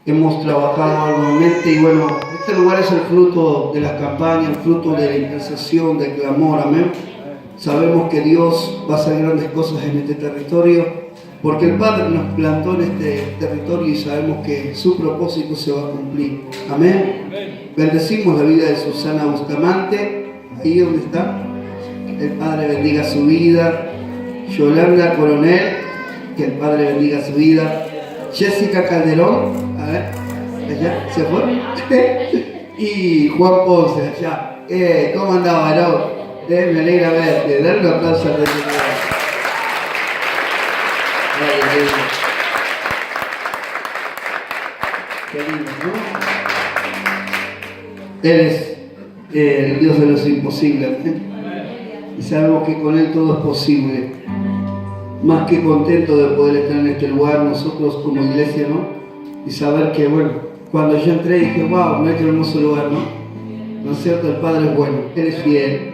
Hemos trabajado arduamente y bueno, este lugar es el fruto de las campañas, el fruto de la intercesión, del clamor, amén. Sabemos que Dios va a hacer grandes cosas en este territorio, porque el Padre nos plantó en este territorio y sabemos que su propósito se va a cumplir, amén. Bendecimos la vida de Susana Bustamante, ahí donde está. El Padre bendiga su vida. Yolanda Coronel, que el Padre bendiga su vida. Jessica Calderón, a ver, allá, ¿se fue? Y Juan Ponce, allá. ¿Cómo andaba, varón? Me alegra verte. Dale un aplauso al Señor. Qué lindo, ¿no? Él es el Dios de los imposibles. Y sabemos que con Él todo es posible. Más que contento de poder estar en este lugar, nosotros como iglesia, ¿no? Y saber que, bueno, cuando yo entré dije, wow, mira qué hermoso lugar, ¿no? ¿No es cierto? El Padre es bueno, Él es fiel.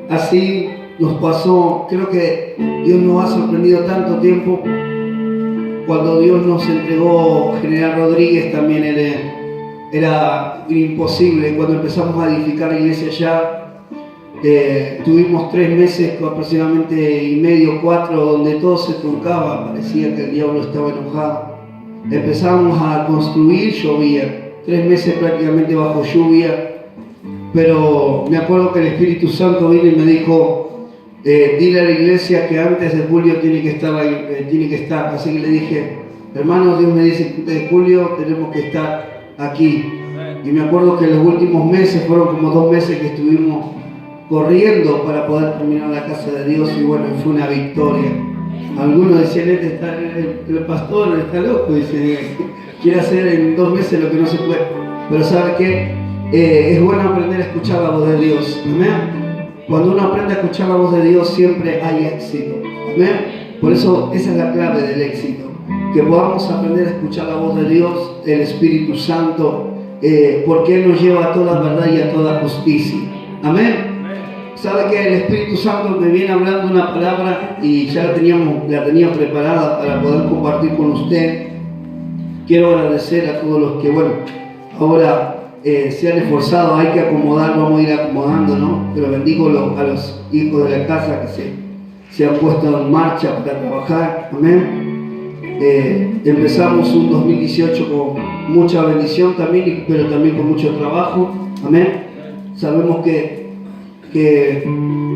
Así nos pasó, creo que Dios nos ha sorprendido tanto tiempo. Cuando Dios nos entregó General Rodríguez también era imposible. Cuando empezamos a edificar la iglesia allá, tuvimos 3 meses, aproximadamente y medio, 4, donde todo se truncaba, parecía que el diablo estaba enojado. Empezamos a construir, llovía, 3 meses prácticamente bajo lluvia, pero me acuerdo que el Espíritu Santo vino y me dijo, dile a la iglesia que antes de julio tiene que estar ahí, tiene que estar. Así que le dije, hermano, Dios me dice que antes de julio tenemos que estar aquí. Y me acuerdo que los últimos meses fueron como 2 meses que estuvimos corriendo para poder terminar la casa de Dios y bueno, fue una victoria. Algunos decían, el pastor está loco, dice, quiere hacer en 2 meses lo que no se puede. Pero ¿sabe qué? Es bueno aprender a escuchar la voz de Dios, amén. Cuando uno aprende a escuchar la voz de Dios siempre hay éxito, amén. Por eso esa es la clave del éxito, que podamos aprender a escuchar la voz de Dios, el Espíritu Santo, porque Él nos lleva a toda verdad y a toda justicia, amén. Sabe que el Espíritu Santo me viene hablando una palabra y ya la tenía preparada para poder compartir con usted. Quiero agradecer a todos los que, bueno, ahora se han esforzado, hay que acomodar, vamos a ir acomodando, ¿no? Pero bendigo a los hijos de la casa que se han puesto en marcha para trabajar, amén. Empezamos un 2018 con mucha bendición también, pero también con mucho trabajo, amén. Sabemos que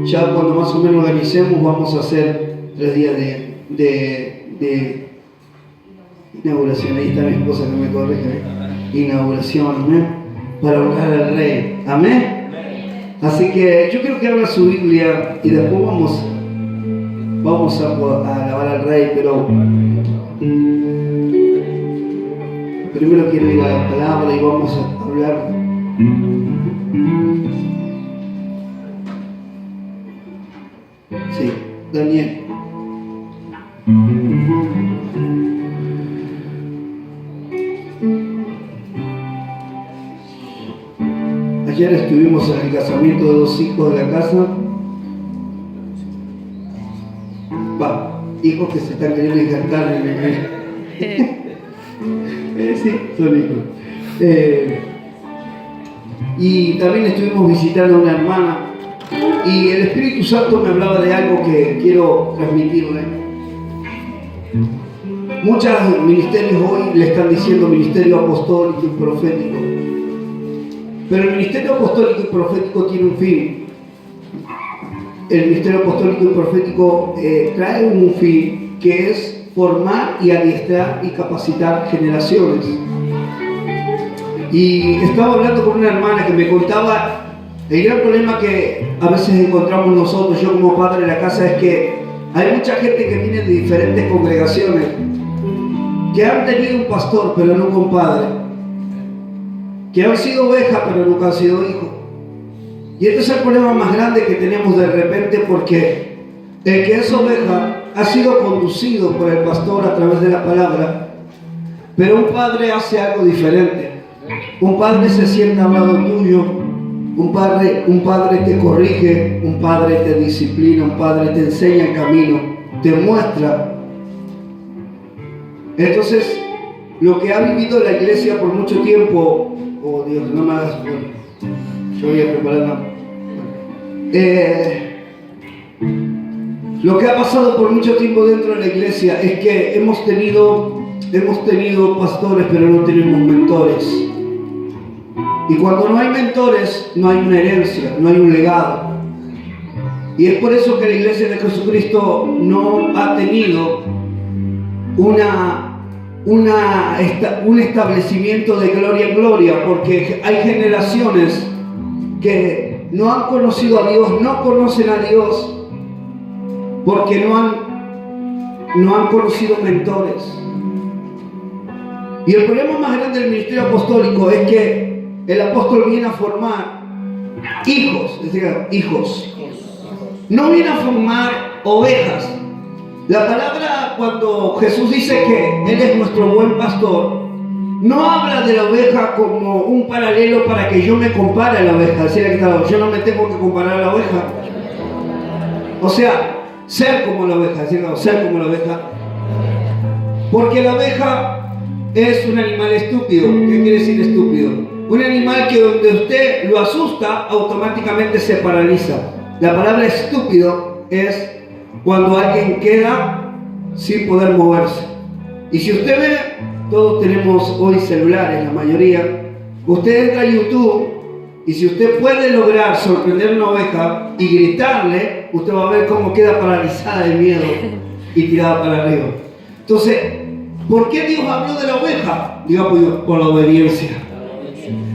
ya cuando más o menos organicemos vamos a hacer 3 días de inauguración. Ahí está mi esposa que me corrige. Inauguración, amén, para honrar al Rey, amén. Así que yo quiero que abra su Biblia y después vamos a alabar al Rey, pero primero quiero ir a la palabra y vamos a hablar. Sí, Daniel. Ayer estuvimos en el casamiento de 2 hijos de la casa. Hijos que se están queriendo injertar en el... sí, son hijos. Y también estuvimos visitando a una hermana. Y el Espíritu Santo me hablaba de algo que quiero transmitirle. Muchos ministerios hoy le están diciendo ministerio apostólico y profético. Pero el ministerio apostólico y profético tiene un fin. El ministerio apostólico y profético trae un fin que es formar y adiestrar y capacitar generaciones. Y estaba hablando con una hermana que me contaba el gran problema que a veces encontramos nosotros, yo como padre de la casa, es que hay mucha gente que viene de diferentes congregaciones que han tenido un pastor pero no un padre, que han sido ovejas pero nunca han sido hijos. Y este es el problema más grande que tenemos de repente, porque el que es oveja ha sido conducido por el pastor a través de la palabra, pero un padre hace algo diferente. Un padre se sienta al lado tuyo, un padre te corrige, un padre te disciplina, un padre te enseña el camino, te muestra. Entonces, lo que ha vivido la iglesia por mucho tiempo, oh Dios, no me hagas, yo voy a preparar una... Lo que ha pasado por mucho tiempo dentro de la iglesia es que hemos tenido pastores, pero no tenemos mentores. Y cuando no hay mentores, no hay una herencia, no hay un legado. Y es por eso que la iglesia de Jesucristo no ha tenido un establecimiento de gloria en gloria, porque hay generaciones que no han conocido a Dios, no conocen a Dios, porque no han conocido mentores. Y el problema más grande del ministerio apostólico es que el apóstol viene a formar hijos, es decir, hijos. No viene a formar ovejas. La palabra, cuando Jesús dice que Él es nuestro buen pastor, no habla de la oveja como un paralelo para que yo me compare a la oveja. Es decir, yo no me tengo que comparar a la oveja. O sea, ser como la oveja, ser como la oveja. Porque la oveja es un animal estúpido. ¿Qué quiere decir estúpido? Un animal que donde usted lo asusta, automáticamente se paraliza. La palabra estúpido es cuando alguien queda sin poder moverse. Y si usted ve, todos tenemos hoy celulares, la mayoría. Usted entra a YouTube y si usted puede lograr sorprender a una oveja y gritarle, usted va a ver cómo queda paralizada de miedo y tirada para arriba. Entonces, ¿por qué Dios habló de la oveja? Digamos, por la obediencia.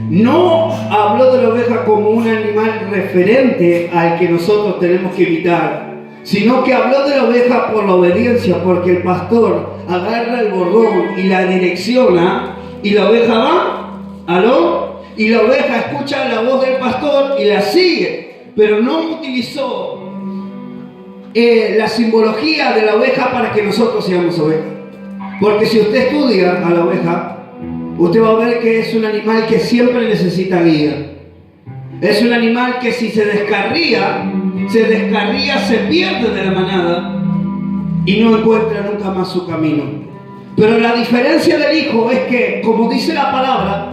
No habló de la oveja como un animal referente al que nosotros tenemos que imitar, sino que habló de la oveja por la obediencia, porque el pastor agarra el bordón y la direcciona, y la oveja va, ¿aló? Y la oveja escucha la voz del pastor y la sigue, pero no utilizó la simbología de la oveja para que nosotros seamos ovejas. Porque si usted estudia a la oveja, usted va a ver que es un animal que siempre necesita guía. Es un animal que si se descarría, se pierde de la manada y no encuentra nunca más su camino. Pero la diferencia del hijo es que, como dice la palabra,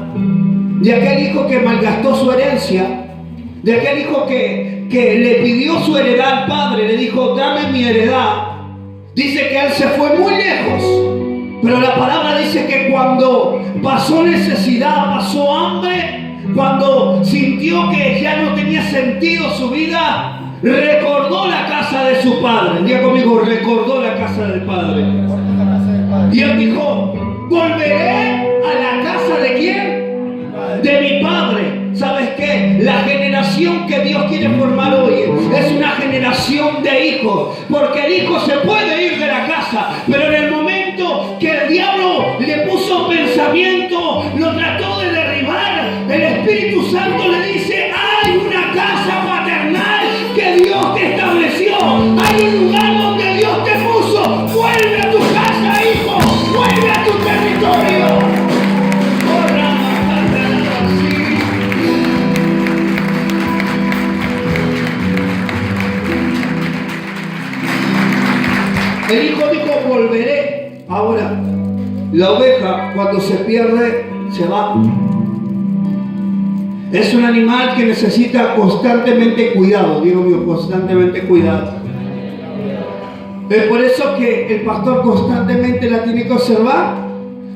de aquel hijo que malgastó su herencia, de aquel hijo que le pidió su heredad al padre, le dijo, dame mi heredad, dice que él se fue muy lejos. Pero la palabra dice que cuando pasó necesidad, pasó hambre, cuando sintió que ya no tenía sentido su vida, recordó la casa de su padre. Diga conmigo, recordó la casa del padre. Y él dijo, volveré a la casa de ¿quién? De mi padre. ¿Sabes qué? La generación que Dios quiere formar hoy es una generación de hijos. Porque el hijo se puede ir de la casa, pero en el momento que el diablo le puso pensamiento, lo trató de derribar, el Espíritu Santo le dice, hay una casa paternal que Dios te estableció. Hay un lugar donde Dios te puso. Vuelve a tu casa, hijo. Vuelve a tu territorio. El hijo dijo, volveré. Ahora, la oveja cuando se pierde, se va. Es un animal que necesita constantemente cuidado. Digo mío, constantemente cuidado. Es por eso que el pastor constantemente la tiene que observar.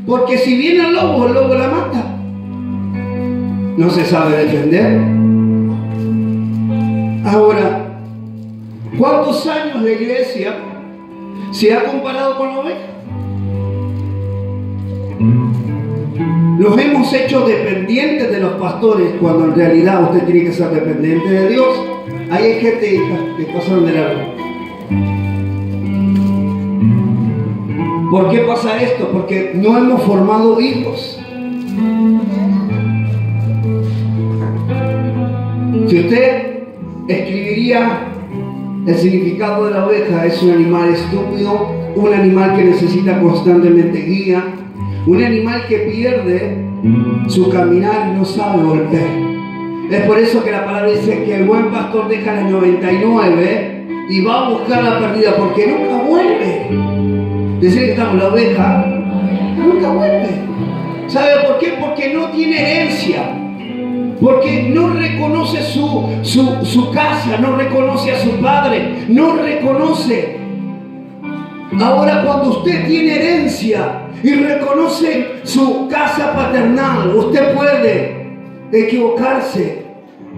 Porque si viene el lobo la mata. No se sabe defender. Ahora, ¿cuántos años la iglesia se ha comparado con la oveja? Los hemos hecho dependientes de los pastores cuando en realidad usted tiene que ser dependiente de Dios. Ahí hay gente que pasaron de largo. ¿Por qué pasa esto? Porque no hemos formado hijos. Si usted escribiría el significado de la oveja, es un animal estúpido, un animal que necesita constantemente guía, un animal que pierde su caminar y no sabe volver. Es por eso que la palabra dice que el buen pastor deja las 99 y va a buscar la perdida, porque nunca vuelve. Decir que estamos la oveja Nunca vuelve. ¿Sabe por qué? Porque no tiene herencia. Porque no reconoce su casa, no reconoce a su padre, no reconoce. Ahora cuando usted tiene herencia y reconoce su casa paternal, usted puede equivocarse,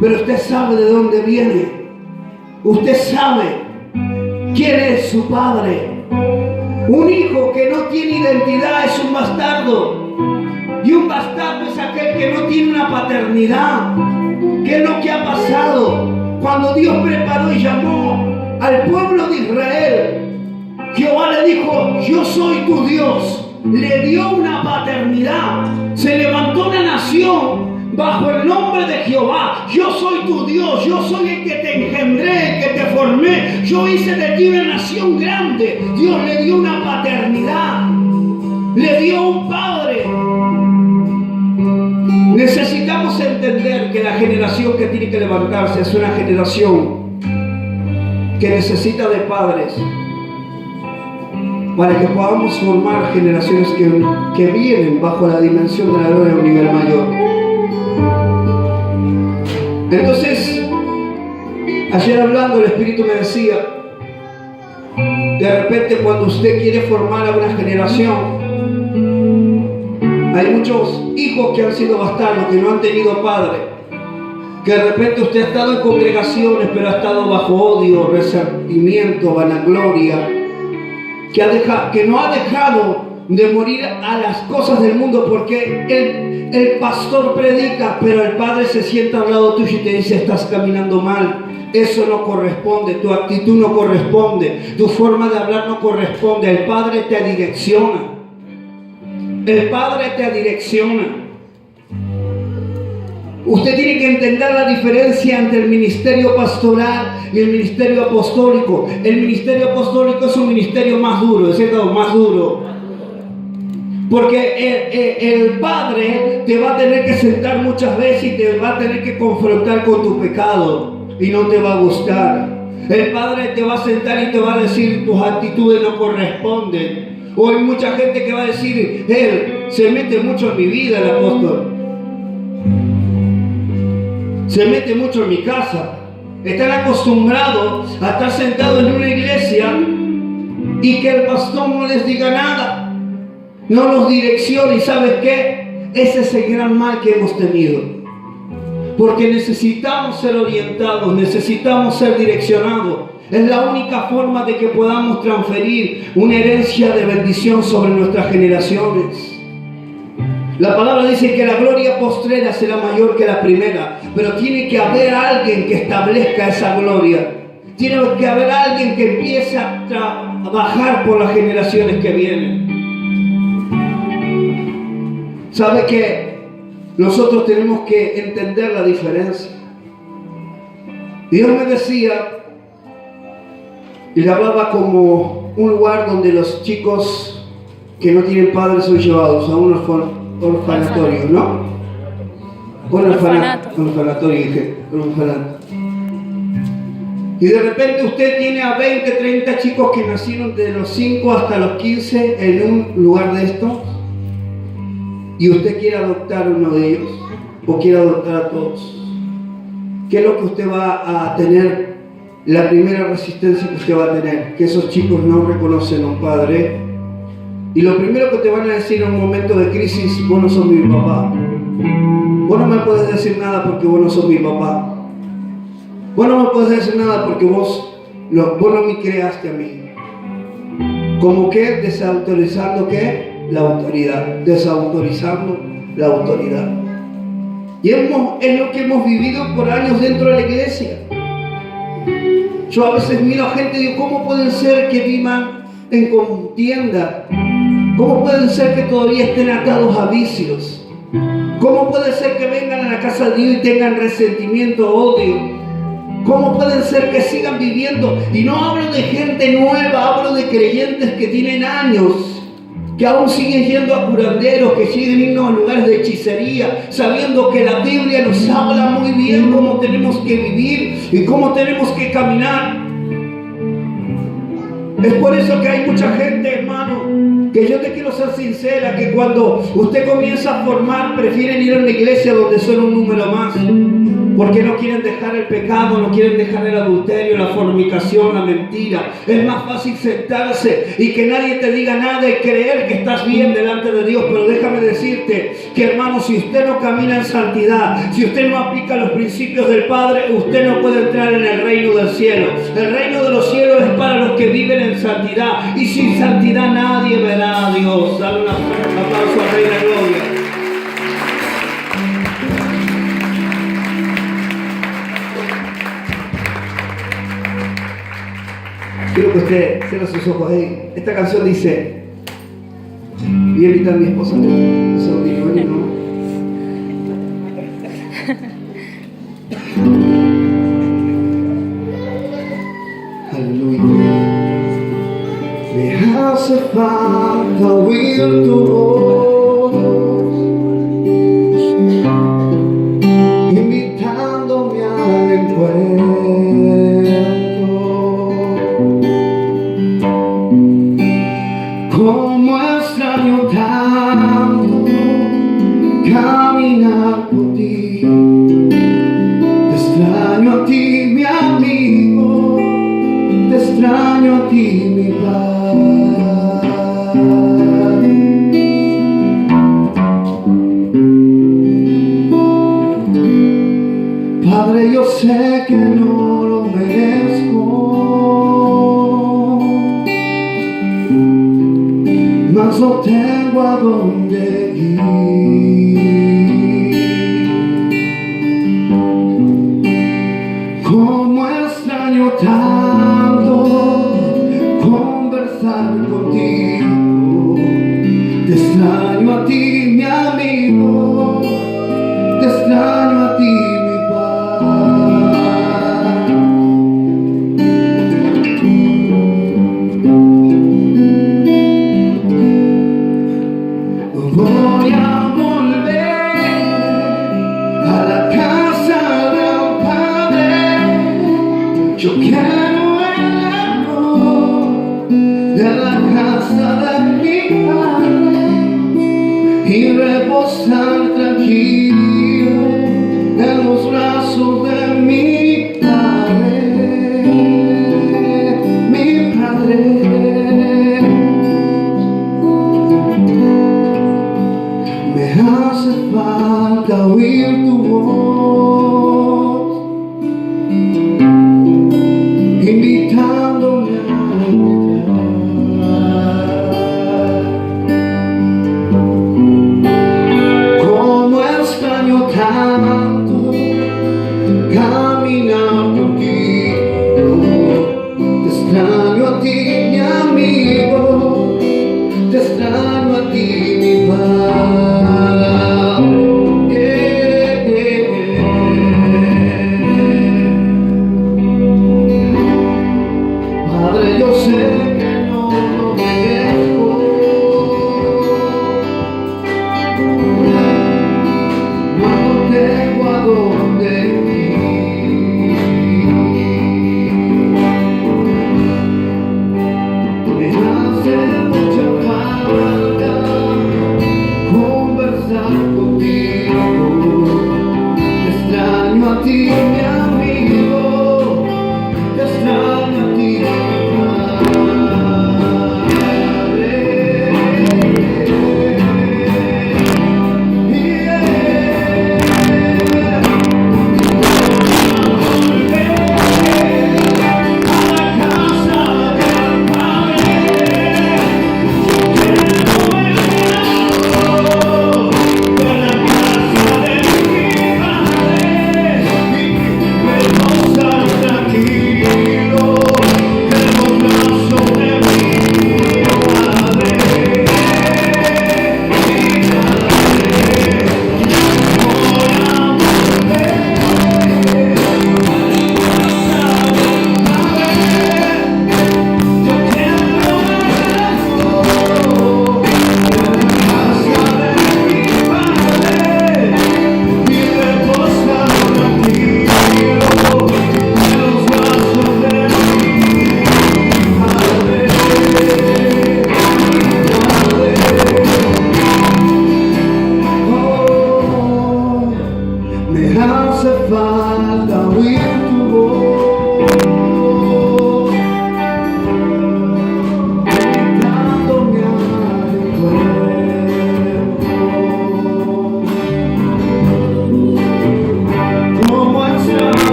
pero usted sabe de dónde viene. Usted sabe quién es su padre. Un hijo que no tiene identidad es un bastardo. Y un bastardo es aquel que no tiene una paternidad. ¿Qué es lo que ha pasado? Cuando Dios preparó y llamó al pueblo de Israel, Jehová le dijo: yo soy tu Dios. Le dio una paternidad. Se levantó una nación bajo el nombre de Jehová. Yo soy tu Dios. Yo soy el que te engendré, el que te formé. Yo hice de ti una nación grande. Dios le dio una paternidad. Le dio un padre. Necesitamos entender que la generación que tiene que levantarse es una generación que necesita de padres para que podamos formar generaciones que vienen bajo la dimensión de la gloria a un nivel mayor. Entonces, ayer hablando, el Espíritu me decía, de repente cuando usted quiere formar a una generación, hay muchos hijos que han sido bastardos, que no han tenido padre, que de repente usted ha estado en congregaciones, pero ha estado bajo odio, resentimiento, vanagloria, que no ha dejado de morir a las cosas del mundo, porque el pastor predica, pero el padre se sienta al lado tuyo y te dice: estás caminando mal, eso no corresponde, tu actitud no corresponde, tu forma de hablar no corresponde. El padre te direcciona. El Padre te direcciona. Usted tiene que entender la diferencia entre el ministerio pastoral y el ministerio apostólico. El ministerio apostólico es un ministerio más duro, ¿es cierto? Más duro. Porque el Padre te va a tener que sentar muchas veces y te va a tener que confrontar con tu pecado y no te va a gustar. El Padre te va a sentar y te va a decir: tus actitudes no corresponden. O hay mucha gente que va a decir: él se mete mucho en mi vida, el apóstol. Se mete mucho en mi casa. Están acostumbrados a estar sentados en una iglesia y que el pastor no les diga nada, no los direccione. ¿Y sabes qué? Ese es el gran mal que hemos tenido. Porque necesitamos ser orientados, necesitamos ser direccionados. Es la única forma de que podamos transferir una herencia de bendición sobre nuestras generaciones. La palabra dice que la gloria postrera será mayor que la primera, pero tiene que haber alguien que establezca esa gloria. Tiene que haber alguien que empiece a trabajar por las generaciones que vienen. ¿Sabe qué? Nosotros tenemos que entender la diferencia. Dios me decía, y le hablaba como un lugar donde los chicos que no tienen padres son llevados a un orfanatorio, ¿no? Un orfanatorio, dije, un orfanato. Y de repente usted tiene a 20, 30 chicos que nacieron de los 5 hasta los 15 en un lugar de estos, y usted quiere adoptar a uno de ellos, o quiere adoptar a todos. ¿Qué es lo que usted va a tener? La primera resistencia que usted va a tener, que esos chicos no reconocen a un padre. Y lo primero que te van a decir en un momento de crisis: vos no sos mi papá. Vos no me puedes decir nada porque vos no sos mi papá. Vos no me puedes decir nada porque vos no me creaste a mí. ¿Cómo que? Desautorizando ¿qué? La autoridad. Desautorizando la autoridad. Y es lo que hemos vivido por años dentro de la iglesia. Yo a veces miro a gente y digo: ¿cómo pueden ser que vivan en contienda? ¿Cómo pueden ser que todavía estén atados a vicios? ¿Cómo puede ser que vengan a la casa de Dios y tengan resentimiento, odio? ¿Cómo pueden ser que sigan viviendo? Y no hablo de gente nueva, hablo de creyentes que tienen años, que aún siguen yendo a curanderos, que siguen yendo a lugares de hechicería, sabiendo que la Biblia nos habla muy bien cómo tenemos que vivir y cómo tenemos que caminar. Es por eso que hay mucha gente, hermano, Que yo te quiero ser sincera, que cuando usted comienza a formar, prefieren ir a una iglesia donde son un número más. Porque no quieren dejar el pecado, no quieren dejar el adulterio, la fornicación, la mentira. Es más fácil sentarse y que nadie te diga nada y creer que estás bien delante de Dios. Pero déjame decirte que, hermano, si usted no camina en santidad, si usted no aplica los principios del Padre, usted no puede entrar en el reino del cielo. El reino de los cielos es para los que viven en santidad. Y sin santidad nadie verá a Dios. Dale un aplauso al Rey de Gloria. Quiero que usted cierre sus ojos ahí. Esta canción dice, voy a invitar a mi esposa, un segundito, ¿no? Aleluya. Me hace falta oír tu voz, invitándome al encuentro. Como extraño tanto caminar por ti. Te extraño a ti, mi amigo. Te extraño a ti, mi Padre. Padre, yo sé que no lo merezco, mas no tengo a dónde ir. Como extraño tanto conversar contigo. Te extraño a ti, mi amigo. Te extraño a ti, mi Padre. Voy a volver a la casa del Padre. Yo quiero el amor de la casa de mi Padre y reposar tranquilo en los brazos de mi Padre, mi Padre. Me hace falta oír tu voz, invitándome a entrar. Como extraño tanto caminar contigo. Te extraño a ti, mi amigo. Te extraño a ti, mi Padre.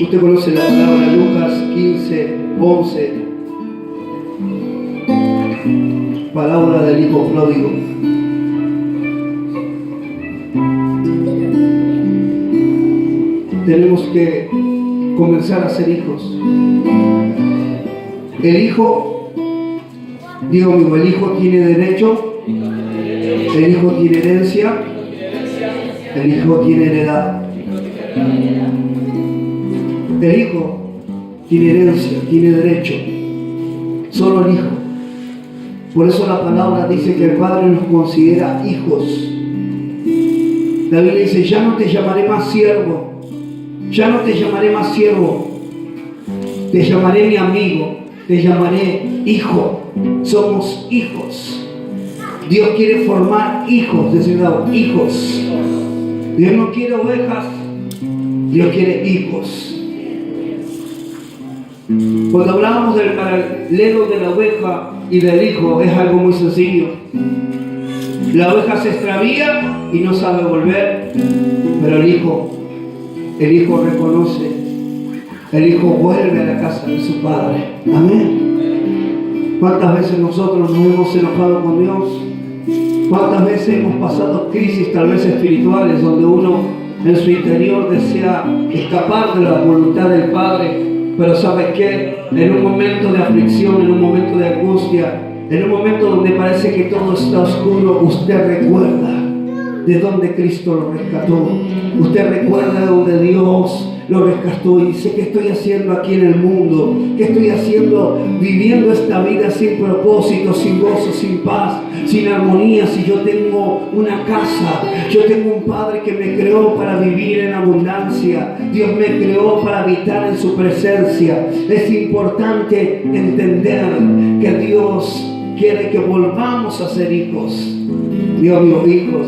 Usted conoce la palabra Lucas 15, 11. Palabra del hijo pródigo. Tenemos que comenzar a ser hijos. El hijo, digo amigo, el hijo tiene derecho, el hijo tiene herencia, el hijo tiene heredad. El hijo tiene herencia, tiene derecho, solo el hijo. Por eso la palabra dice que el Padre nos considera hijos. La Biblia dice, ya no te llamaré más siervo, ya no te llamaré más siervo, te llamaré mi amigo, te llamaré hijo. Somos hijos. Dios quiere formar hijos, decirlo, hijos. Dios no quiere ovejas, Dios quiere hijos. Cuando hablábamos del paralelo de la oveja y del hijo, es algo muy sencillo. La oveja se extravía y no sabe volver, pero el hijo reconoce, el hijo vuelve a la casa de su padre. Amén. ¿Cuántas veces nosotros nos hemos enojado con Dios? ¿Cuántas veces hemos pasado crisis tal vez espirituales donde uno en su interior desea escapar de la voluntad del Padre? Pero ¿sabe qué? En un momento de aflicción, en un momento de angustia, en un momento donde parece que todo está oscuro, usted recuerda de dónde Cristo lo rescató. Usted recuerda de donde Dios lo rescató y dice, ¿qué estoy haciendo aquí en el mundo? ¿Qué estoy haciendo viviendo esta vida sin propósito, sin gozo, sin paz, sin armonía? Si yo tengo una casa, yo tengo un Padre que me creó para vivir en abundancia. Dios me creó para habitar en su presencia. Es importante entender que Dios quiere que volvamos a ser hijos. Dios mío, hijos.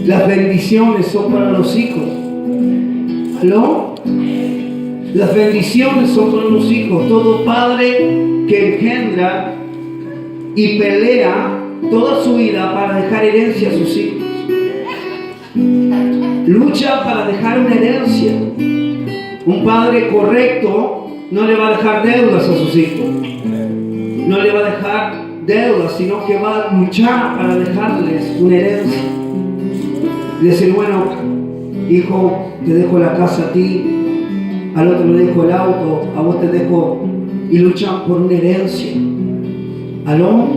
Las bendiciones son para los hijos. ¿Aló? Las bendiciones son para los hijos. Todo padre que engendra y pelea toda su vida para dejar herencia a sus hijos. Lucha para dejar una herencia. Un padre correcto no le va a dejar deudas a sus hijos. No le va a dejar deudas, sino que va a luchar para dejarles una herencia. Y decir, bueno, hijo, te dejo la casa a ti, al otro le dejo el auto, a vos te dejo, y luchan por una herencia. ¿Aló?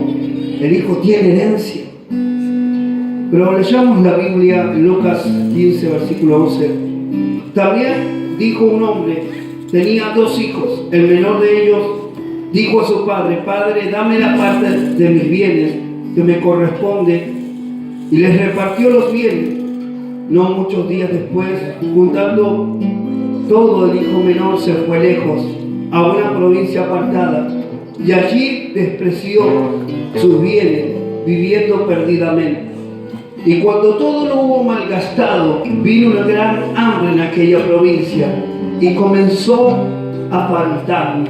El hijo tiene herencia. Pero leyamos la Biblia en Lucas 15, versículo 11. También dijo un hombre, tenía 2 hijos, el menor de ellos dijo a su padre, Padre, dame la parte de mis bienes que me corresponde, y les repartió los bienes. No muchos días después, juntando todo, el hijo menor se fue lejos, a una provincia apartada, y allí despreció sus bienes, viviendo perdidamente. Y cuando todo lo hubo malgastado, vino una gran hambre en aquella provincia, y comenzó a faltarle.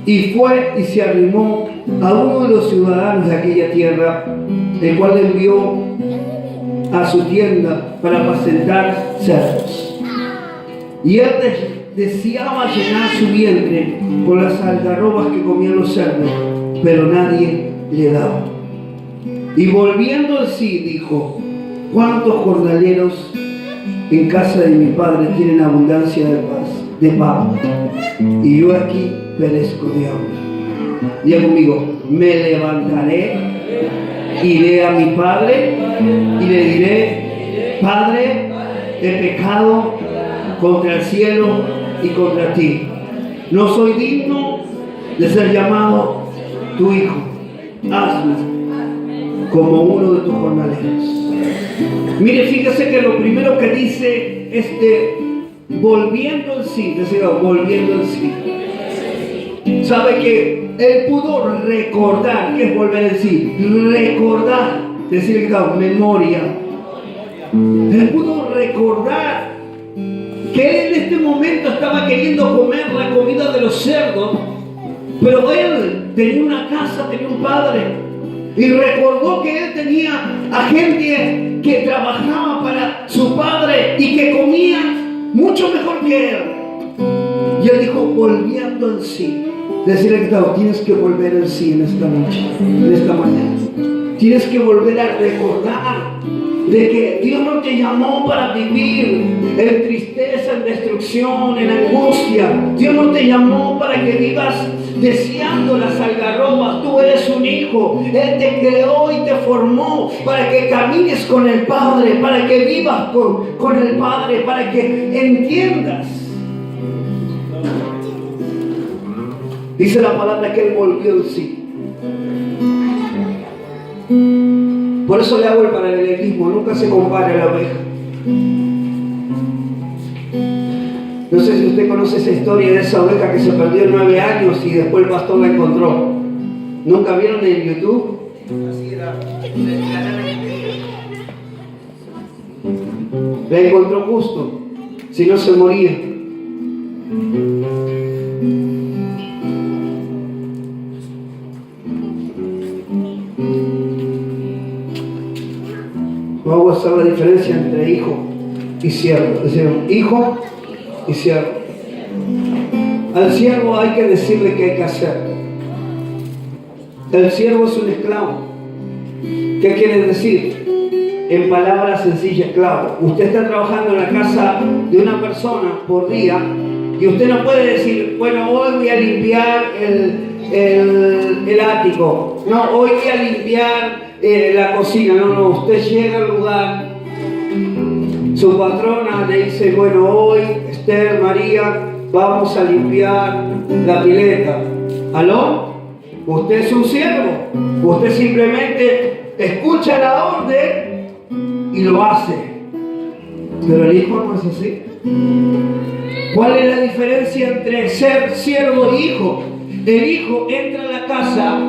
Y fue y se arrimó a uno de los ciudadanos de aquella tierra, el cual envió a su tienda para apacentar cerdos. Y él deseaba llenar su vientre con las algarrobas que comían los cerdos, pero nadie le daba. Y volviendo en sí dijo, ¿cuántos jornaleros en casa de mi padre tienen abundancia de pan? Y yo aquí perezco de hambre. Diga conmigo, me levantaré, iré a mi padre y le diré, Padre, he pecado contra el cielo y contra ti. No soy digno de ser llamado tu hijo. Hazme como uno de tus jornaleros. Mire, fíjese que lo primero que dice es volviendo en sí, decía, volviendo en sí. Sabe que él pudo recordar, ¿qué es volver en sí? Recordar, decir, memoria. Él pudo recordar que él en este momento estaba queriendo comer la comida de los cerdos, pero él tenía una casa, tenía un padre, y recordó que él tenía a gente que trabajaba para su padre y que comían mucho mejor que él. Y él dijo, volviendo en sí. Decirle que estaba, tienes que volver en sí en esta noche, en esta mañana. Tienes que volver a recordar de que Dios no te llamó para vivir en tristeza, en destrucción, en angustia. Dios no te llamó para que vivas deseando las algarrobas. Tú eres un hijo. Él te creó y te formó para que camines con el Padre, para que vivas con el Padre, para que entiendas. Dice la palabra que él volvió en sí. Por eso le hago el paralelismo. Nunca se compara a la oveja. No sé si usted conoce esa historia de esa oveja que se perdió 9 años y después el pastor la encontró. ¿Nunca vieron en YouTube? La encontró justo, si no se moría. Vamos a hacer la diferencia entre hijo y siervo. Es decir, hijo y siervo. Al siervo hay que decirle qué hay que hacer. El siervo es un esclavo. ¿Qué quiere decir? En palabras sencillas, esclavo. Usted está trabajando en la casa de una persona por día y usted no puede decir, bueno, hoy voy a limpiar el ático. No, hoy voy a limpiar la cocina. No, usted llega al lugar, su patrona le dice, bueno, hoy Esther, María, vamos a limpiar la pileta. ¿Aló? Usted es un siervo. Usted simplemente escucha la orden y lo hace. Pero el hijo no es así. ¿Cuál es la diferencia entre ser siervo e hijo? El hijo entra a la casa.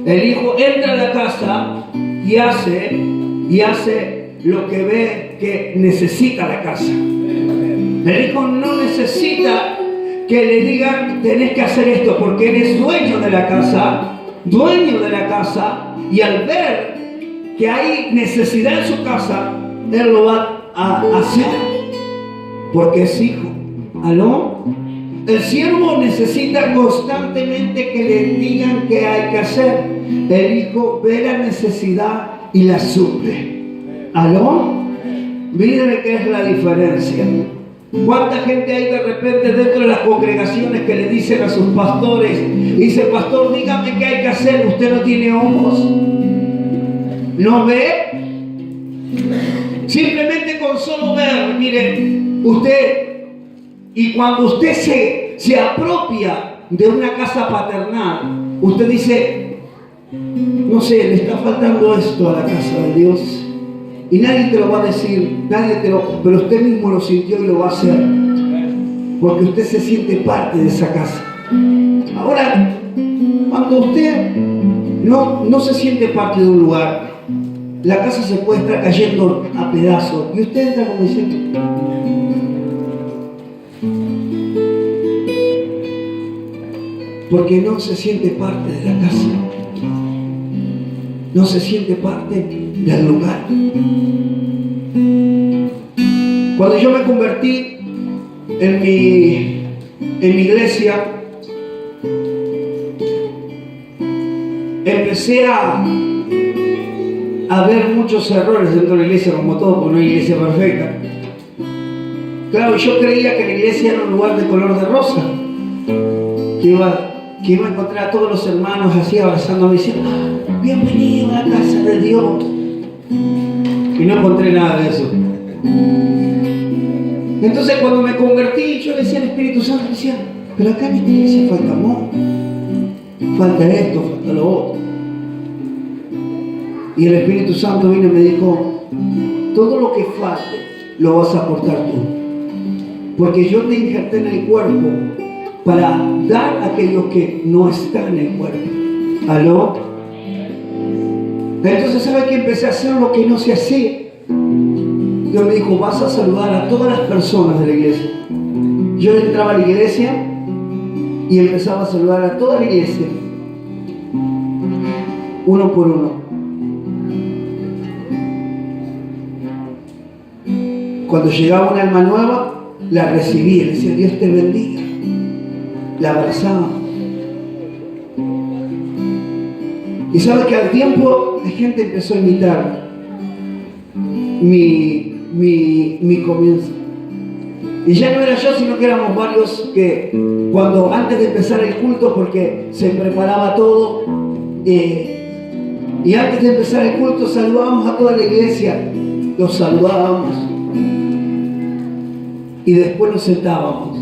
El hijo entra a la casa y hace lo que ve que necesita la casa. El hijo no necesita que le digan, tenés que hacer esto, porque él es dueño de la casa, y al ver que hay necesidad en su casa, él lo va a hacer, porque es hijo. ¿Aló? El siervo necesita constantemente que le digan qué hay que hacer. El hijo ve la necesidad y la suple. ¿Aló? Miren qué es la diferencia. ¿Cuánta gente hay de repente dentro de las congregaciones que le dicen a sus pastores, dice, pastor, dígame qué hay que hacer? ¿Usted no tiene ojos? ¿No ve? Simplemente con solo ver, mire, usted, y cuando usted se apropia de una casa paternal, usted dice, no sé, le está faltando esto a la casa de Dios. Y nadie te lo va a decir, pero usted mismo lo sintió y lo va a hacer. Porque usted se siente parte de esa casa. Ahora, cuando usted no se siente parte de un lugar, la casa se puede estar cayendo a pedazos. Y usted entra como diciendo, porque no se siente parte de la casa. No se siente parte del lugar. Cuando yo me convertí en mi iglesia, empecé a ver muchos errores dentro de la iglesia, como todo, porque no hay iglesia perfecta. Claro, yo creía que la iglesia era un lugar de color de rosa, que iba a encontrar a todos los hermanos así abrazándome y diciendo, bienvenido a la casa de Dios. Y no encontré nada de eso. Entonces cuando me convertí, yo decía al Espíritu Santo, decía, pero acá en esta iglesia falta amor, falta esto, falta lo otro. Y el Espíritu Santo vino y me dijo, todo lo que falte lo vas a aportar tú, porque yo te injerté en el cuerpo para dar a aquellos que no están en el cuerpo. ¿Aló? Entonces, ¿sabe qué? Empecé a hacer lo que no se hacía. Dios me dijo, vas a saludar a todas las personas de la iglesia. Yo entraba a la iglesia y empezaba a saludar a toda la iglesia, uno por uno. Cuando llegaba un alma nueva, la recibía, le decía, Dios te bendiga. La abrazaba. Y sabe que al tiempo la gente empezó a imitar mi comienzo. Y ya no era yo, sino que éramos varios que cuando antes de empezar el culto, porque se preparaba todo, y antes de empezar el culto saludábamos a toda la iglesia, los saludábamos y después nos sentábamos.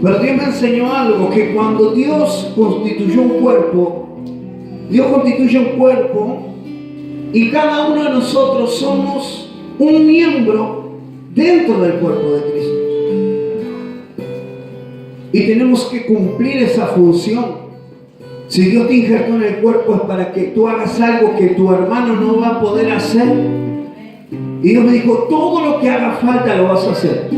Pero Dios me enseñó algo, que cuando Dios constituyó un cuerpo, Dios constituye un cuerpo y cada uno de nosotros somos un miembro dentro del cuerpo de Cristo. Y tenemos que cumplir esa función. Si Dios te injertó en el cuerpo es para que tú hagas algo que tu hermano no va a poder hacer. Y Dios me dijo, todo lo que haga falta lo vas a hacer.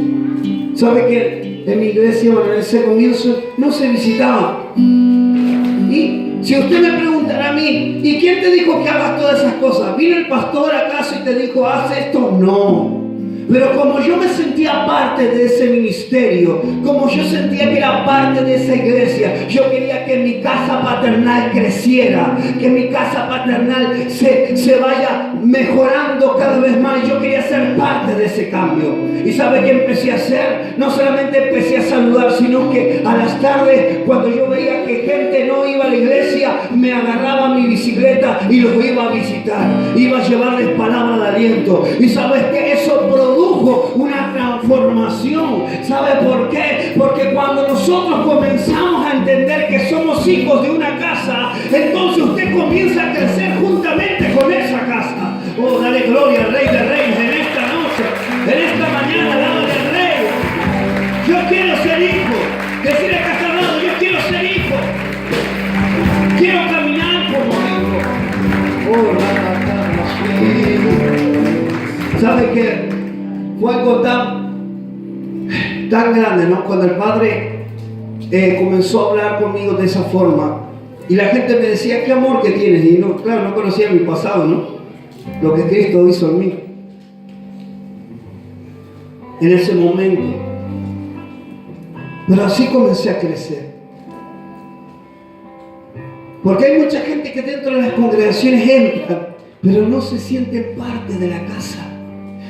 ¿Sabe que en mi iglesia, bueno, en ese comienzo no se visitaba? Y si usted me preguntara a mí, ¿y quién te dijo que hagas todas esas cosas? ¿Vino el pastor acaso y te dijo, haz esto? No. Pero como yo me sentía parte de ese ministerio, como yo sentía que era parte de esa iglesia, yo quería que mi casa paternal creciera, que mi casa paternal se vaya mejorando cada vez más. Yo quería ser parte de ese cambio. ¿Y sabe qué empecé a hacer? No solamente empecé a saludar, sino que a las tardes, cuando yo veía que gente no iba a la iglesia, me agarraba mi bicicleta y los iba a visitar. Iba a llevarles palabra de aliento. ¿Y sabes qué? Eso produjo una transformación. ¿Sabe por qué? Porque cuando nosotros comenzamos a entender que somos hijos de una casa, entonces usted comienza a crecer juntamente con esa casa. Oh, dale gloria al Rey de Reyes en esta noche, en esta mañana, alaba al Rey. Yo quiero ser hijo. Decirle que está al lado, yo quiero ser hijo. Quiero caminar como hijo. Oh, ¿sabe qué? Fue algo tan grande, ¿no? Cuando el Padre comenzó a hablar conmigo de esa forma, y la gente me decía, qué amor que tienes. Y no, claro, no conocía mi pasado, ¿no? Lo que Cristo hizo en mí. En ese momento. Pero así comencé a crecer. Porque hay mucha gente que dentro de las congregaciones entra, pero no se siente parte de la casa.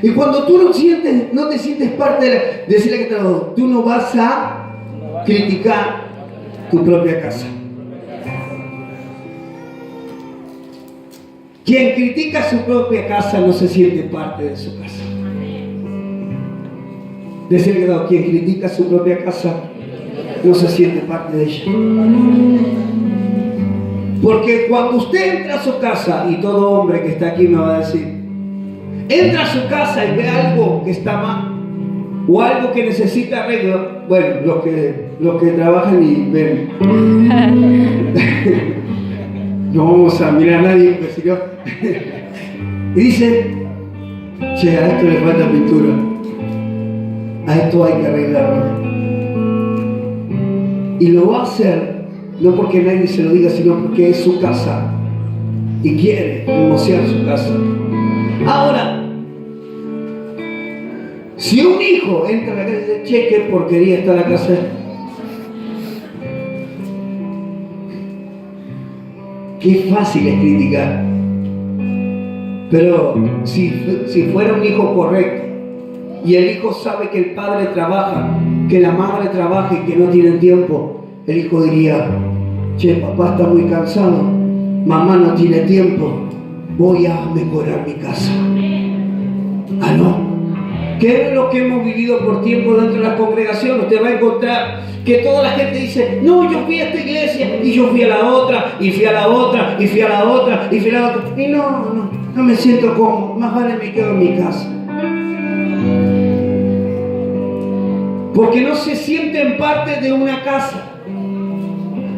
Y cuando tú no te sientes parte de decirle que tú no vas a criticar tu propia casa. Quien critica su propia casa no se siente parte de su casa. Decirle que quien critica su propia casa no se siente parte de ella. Porque cuando usted entra a su casa, y todo hombre que está aquí me va a decir, entra a su casa y ve algo que está mal o algo que necesita arreglo. Bueno, los que trabajan y ven. No vamos a mirar a nadie, porque si no. Y dice, che, a esto le falta pintura, a esto hay que arreglarlo. Y lo va a hacer no porque nadie se lo diga, sino porque es su casa y quiere hermosear su casa. Ahora, si un hijo entra a la casa y dice, che, qué porquería está la casa, qué fácil es criticar. Pero si fuera un hijo correcto y el hijo sabe que el padre trabaja, que la madre trabaja y que no tienen tiempo, el hijo diría, che, papá está muy cansado, mamá no tiene tiempo, voy a mejorar mi casa. Ah, no. ¿Qué es lo que hemos vivido por tiempo dentro de la congregación? Usted va a encontrar que toda la gente dice, no, yo fui a esta iglesia y yo fui a la otra, y fui a la otra, y fui a la otra, y fui a la otra. Y no me siento cómodo, más vale me quedo en mi casa. Porque no se sienten parte de una casa.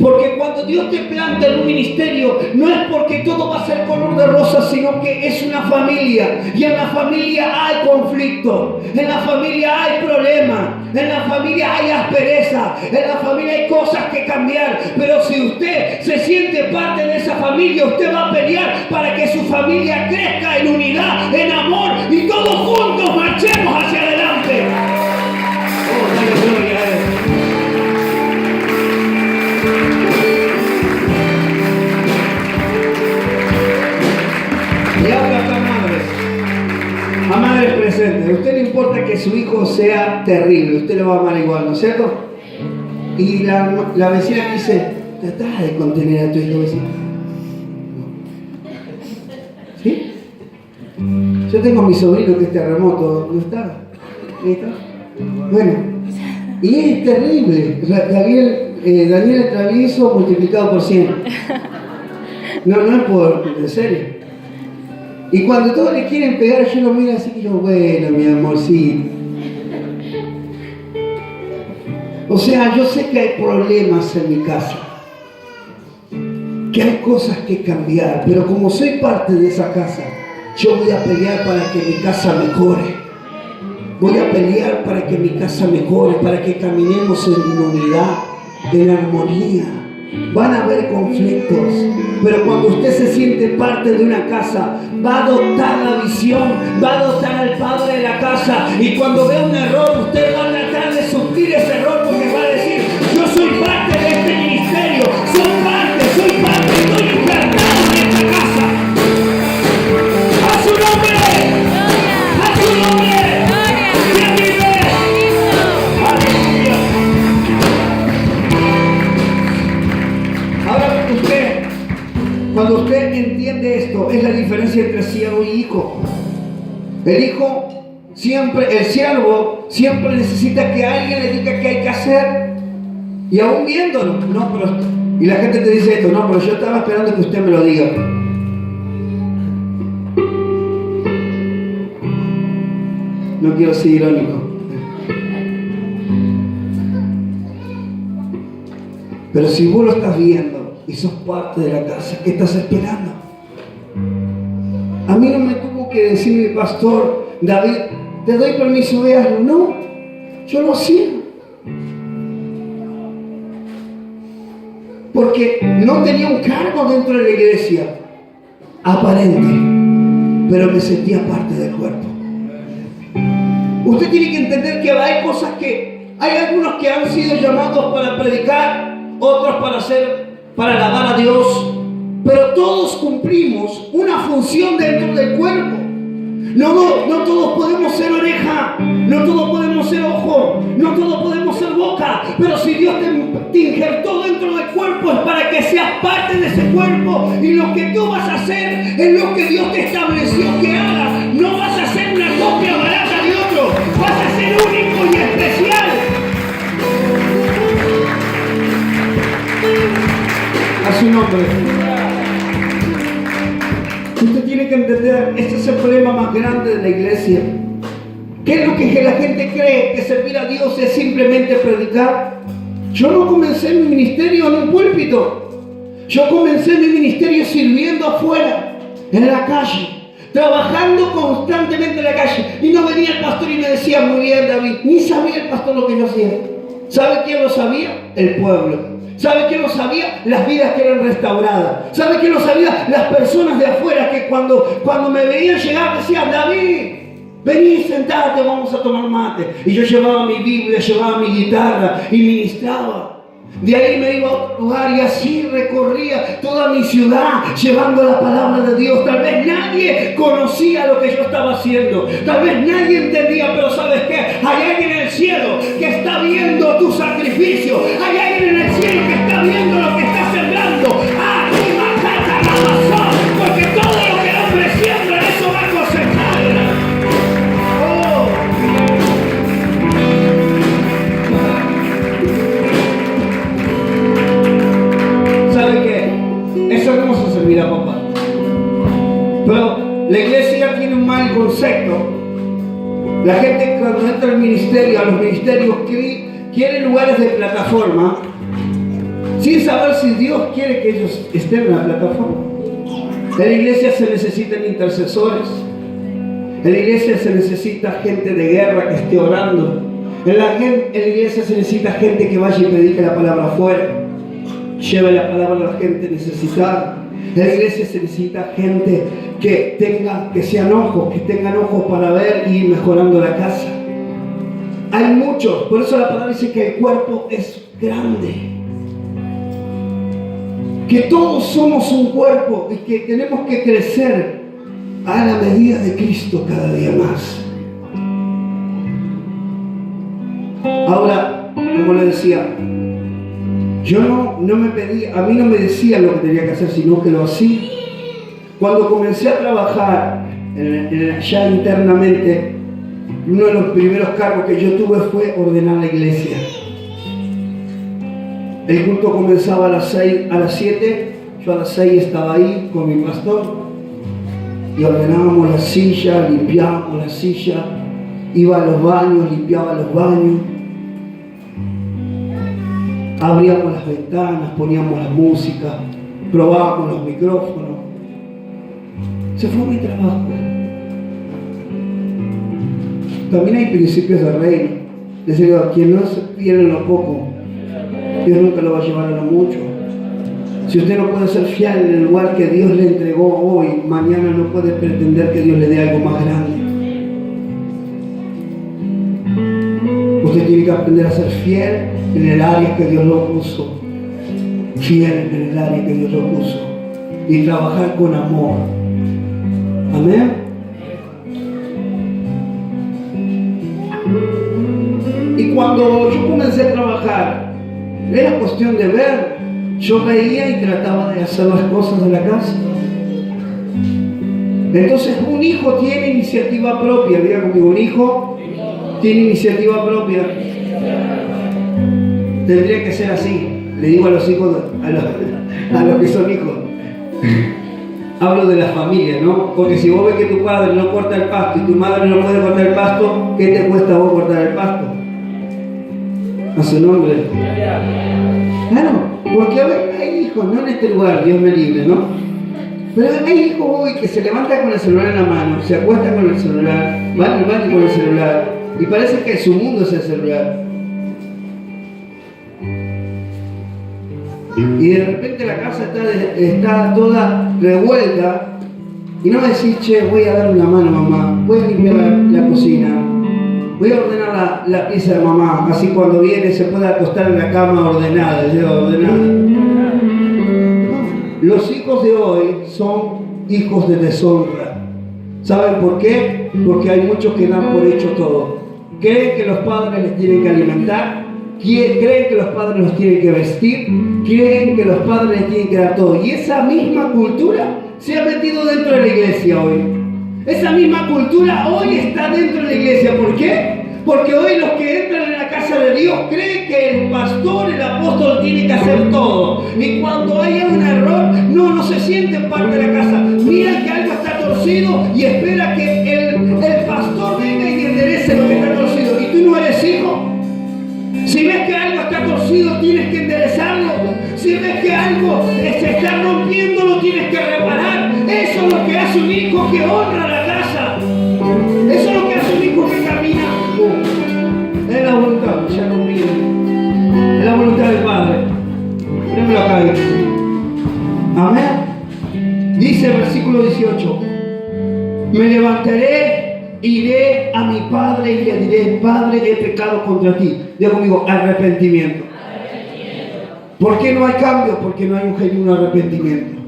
Porque cuando Dios te planta en un ministerio, no es porque todo va a ser color de rosa, sino que es una familia. Y en la familia hay conflicto, en la familia hay problemas, en la familia hay aspereza, en la familia hay cosas que cambiar. Pero si usted se siente parte de esa familia, usted va a pelear para que su familia crezca en unidad, en amor, y todo todos juntos marchemos hacia adelante. Oh, dale gloria a Él. Y ahora acá madres, a madres presentes, a usted no importa que su hijo sea terrible, usted lo va a amar igual, ¿no es cierto? Y la vecina dice, trata de contener a tu hijo vecino. ¿Sí? Yo tengo a mi sobrino que es terremoto, ¿no está? ¿Ahí está? Bueno, y es terrible. Daniel el travieso multiplicado por 100. No es en serio. Y cuando todos le quieren pegar, yo lo miro así y digo, bueno, mi amorcito. O sea, yo sé que hay problemas en mi casa, que hay cosas que cambiar, pero como soy parte de esa casa, yo voy a pelear para que mi casa mejore. Voy a pelear para que mi casa mejore, para que caminemos en unidad, en armonía. Van a haber conflictos, pero cuando usted se siente parte de una casa, va a adoptar la visión, va a adoptar al padre de la casa, y cuando vea un error, usted va a tratar de suplir ese error, porque va a decir, yo soy parte de este ministerio, soy parte, estoy implantado en esta casa. ¡A su nombre! ¡A su nombre! ¡Que vive! ¡Aleluya! Ahora cuando usted entiende esto, es la diferencia entre siervo y hijo. El hijo el siervo siempre necesita que alguien le diga qué hay que hacer. Y aún viéndolo, y la gente te dice esto, pero yo estaba esperando que usted me lo diga. No quiero ser irónico. Pero si vos lo estás viendo y sos parte de la casa, ¿qué estás esperando? A mí no me tuvo que decir mi pastor, David, te doy permiso, véaslo. No, yo lo hacía. Porque no tenía un cargo dentro de la iglesia, aparente, pero me sentía parte del cuerpo. Usted tiene que entender que hay cosas hay algunos que han sido llamados para predicar, otros para alabar a Dios, pero todos cumplimos una función dentro del cuerpo. No todos podemos ser oreja, no todos podemos ser ojo, no todos podemos ser boca, pero si Dios te injertó dentro del cuerpo es para que seas parte de ese cuerpo, y lo que tú vas a hacer es lo que Dios te estableció que hagas. No vas a ser una copia barata de otro, vas a ser único y especial. A su nombre. Usted tiene que entender, este es el problema más grande de la iglesia. ¿Qué es lo que la gente cree? Que servir a Dios es simplemente predicar. Yo no comencé mi ministerio en un púlpito. Yo comencé mi ministerio sirviendo afuera, en la calle, trabajando constantemente en la calle. Y no venía el pastor y me decía, muy bien, David. Ni sabía el pastor lo que yo hacía. ¿Sabe quién lo sabía? El pueblo. ¿Sabe quién lo sabía? Las vidas que eran restauradas. ¿Sabe quién lo sabía? Las personas de afuera que cuando me veían llegar decían, David, vení, sentate, vamos a tomar mate. Y yo llevaba mi Biblia, llevaba mi guitarra y ministraba. De ahí me iba a otro lugar y así recorría toda mi ciudad llevando la palabra de Dios. Tal vez nadie conocía lo que yo estaba haciendo, tal vez nadie entendía, pero ¿sabes qué? Hay alguien en el cielo que está viendo tu sacrificio, hay alguien en el cielo que está viendo lo que estás sembrando. ¡Ah, qué macata la pasó! Porque todo lo que el hombre siembra, eso va a cosechar. ¿Sabe qué? Eso no se servirá, papá. Pero la iglesia tiene un mal concepto. La gente cuando entra al ministerio, a los ministerios, quiere lugares de plataforma sin saber si Dios quiere que ellos estén en la plataforma. En la iglesia se necesitan intercesores. En la iglesia se necesita gente de guerra que esté orando. En la iglesia se necesita gente que vaya y predique la palabra afuera, lleve la palabra a la gente necesitada. En la iglesia se necesita gente que sean ojos, que tengan ojos para ver y ir mejorando la casa. Hay muchos, por eso la palabra dice que el cuerpo es grande. Que todos somos un cuerpo y que tenemos que crecer a la medida de Cristo cada día más. Ahora, como le decía, yo no me pedía, a mí no me decía lo que tenía que hacer, sino que lo hacía. Cuando comencé a trabajar ya internamente, uno de los primeros cargos que yo tuve fue ordenar la iglesia. El culto comenzaba a las 7, yo a las 6 estaba ahí con mi pastor y ordenábamos la silla, limpiábamos la silla, iba a los baños, limpiaba los baños, abríamos las ventanas, poníamos la música, probábamos los micrófonos. Ese fue mi trabajo. También hay principios de reino. Decir, quien no se pierde en lo poco, Dios nunca lo va a llevar a lo mucho. Si usted no puede ser fiel en el lugar que Dios le entregó hoy, mañana no puede pretender que Dios le dé algo más grande. Usted tiene que aprender a ser fiel en el área que Dios lo puso. Fiel en el área que Dios lo puso. Y trabajar con amor. Amén. Y cuando yo comencé a trabajar, era cuestión de ver. Yo veía y trataba de hacer las cosas de la casa. Entonces un hijo tiene iniciativa propia. Diga conmigo, un hijo tiene iniciativa propia. Tendría que ser así. Le digo a los hijos, a los que son hijos. Hablo de la familia, ¿no? Porque si vos ves que tu padre no corta el pasto y tu madre no puede cortar el pasto, ¿qué te cuesta a vos cortar el pasto? A su nombre. Claro, porque hay hijos, no en este lugar, Dios me libre, ¿no? Pero hay hijos hoy que se levantan con el celular en la mano, se acuestan con el celular, van al baño con el celular, y parece que su mundo es el celular. Y de repente la casa está toda revuelta, y no decís, che, voy a dar una mano, mamá, voy a limpiar la cocina, voy a ordenar la pieza de mamá, así cuando viene se puede acostar en la cama ordenada, Los hijos de hoy son hijos de deshonra. ¿Saben por qué? Porque hay muchos que dan por hecho todo. Creen que los padres les tienen que alimentar, creen que los padres los tienen que vestir, creen que los padres les tienen que dar todo. Y esa misma cultura se ha metido dentro de la iglesia hoy. Esa misma cultura hoy está dentro de la iglesia. ¿Por qué? Porque hoy los que entran en la casa de Dios creen que el pastor, el apóstol tiene que hacer todo. Y cuando haya un error, no se siente parte de la casa. Mira que algo está torcido y espera que el pastor venga y enderece lo que está torcido. ¿Y tú no eres hijo? Si ves que algo está torcido, tienes que enderezarlo. Si ves que algo se está rompiendo, lo tienes que reparar. Eso es lo que hace un hijo que honra la casa. Eso es lo que hace un hijo que camina. Es la voluntad, ya no miren. Es la voluntad del Padre. Ponémelo acá. Amén. Dice el versículo 18: me levantaré, iré a mi padre y le diré, Padre, he pecado contra ti. Diga conmigo, arrepentimiento. ¿Por qué no hay cambio? Porque no hay un genuino arrepentimiento.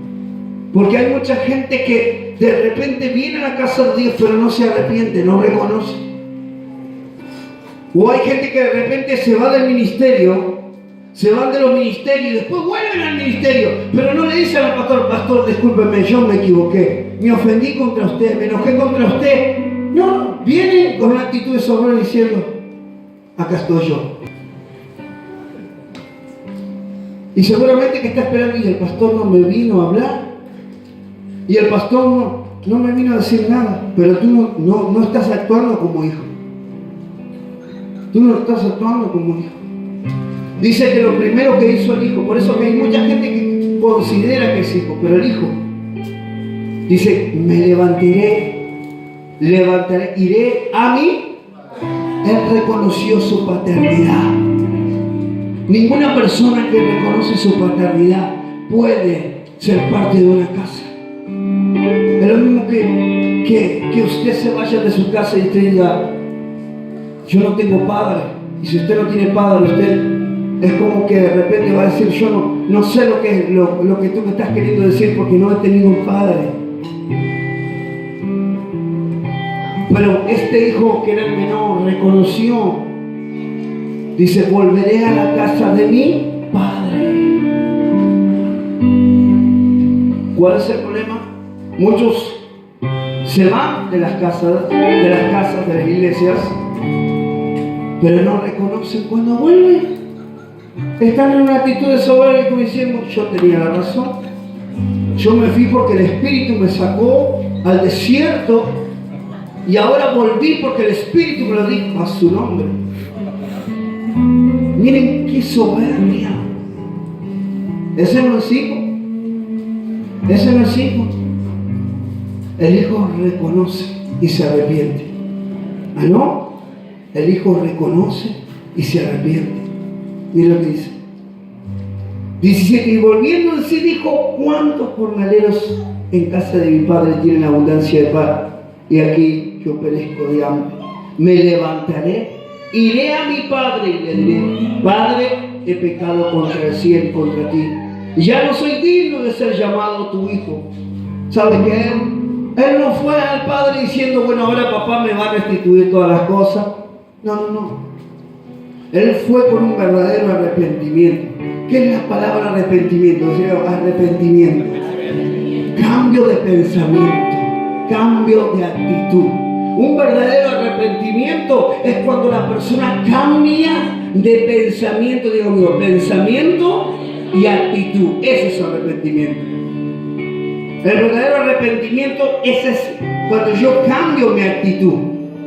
Porque hay mucha gente que de repente viene a la casa de Dios pero no se arrepiente, no reconoce. O hay gente que de repente se va del ministerio, se van de los ministerios y después vuelven al ministerio, pero no le dicen al pastor, pastor, discúlpeme, yo me equivoqué, me ofendí contra usted, me enojé contra usted. No, vienen con una actitud de soberbia diciendo, acá estoy yo. Y seguramente que está esperando y el pastor no me vino a hablar. Y el pastor no me vino a decir nada. Pero tú no estás actuando como hijo. Tú no estás actuando como hijo. Dice que lo primero que hizo el hijo, por eso que hay mucha gente que considera que es hijo, pero el hijo dice, me levantaré, iré a mí. Él reconoció su paternidad. Ninguna persona que reconoce su paternidad puede ser parte de una casa. Es lo mismo que usted se vaya de su casa y usted diga, yo no tengo padre. Y si usted no tiene padre, usted es como que de repente va a decir, yo no sé lo que tú me estás queriendo decir porque no he tenido un padre. Pero este hijo que era el menor reconoció, dice, volveré a la casa de mi padre. ¿Cuál es el problema? Muchos se van de las casas, de las iglesias, pero no reconocen cuando vuelven. Están en una actitud de soberbia como diciendo, yo tenía la razón. Yo me fui porque el Espíritu me sacó al desierto y ahora volví porque el Espíritu me lo dijo a su nombre. Miren qué soberbia. Ese no es hijo. Ese no es hijo. El hijo reconoce y se arrepiente. ¿Ah, no? El hijo reconoce y se arrepiente. Mira lo que dice. 17. Y volviendo en sí dijo, ¿cuántos jornaleros en casa de mi padre tienen abundancia de pan? Y aquí yo perezco de hambre. Me levantaré, iré a mi padre y le diré, Padre, he pecado contra el cielo y contra ti. Ya no soy digno de ser llamado tu hijo. ¿Sabe qué? Él no fue al padre diciendo, bueno, ahora papá me va a restituir todas las cosas. No. Él fue con un verdadero arrepentimiento. ¿Qué es la palabra arrepentimiento? O sea, arrepentimiento. Cambio de pensamiento. Cambio de actitud. Un verdadero arrepentimiento es cuando la persona cambia de pensamiento, digo amigo, pensamiento y actitud. Ese es arrepentimiento. El verdadero arrepentimiento es ese, cuando yo cambio mi actitud.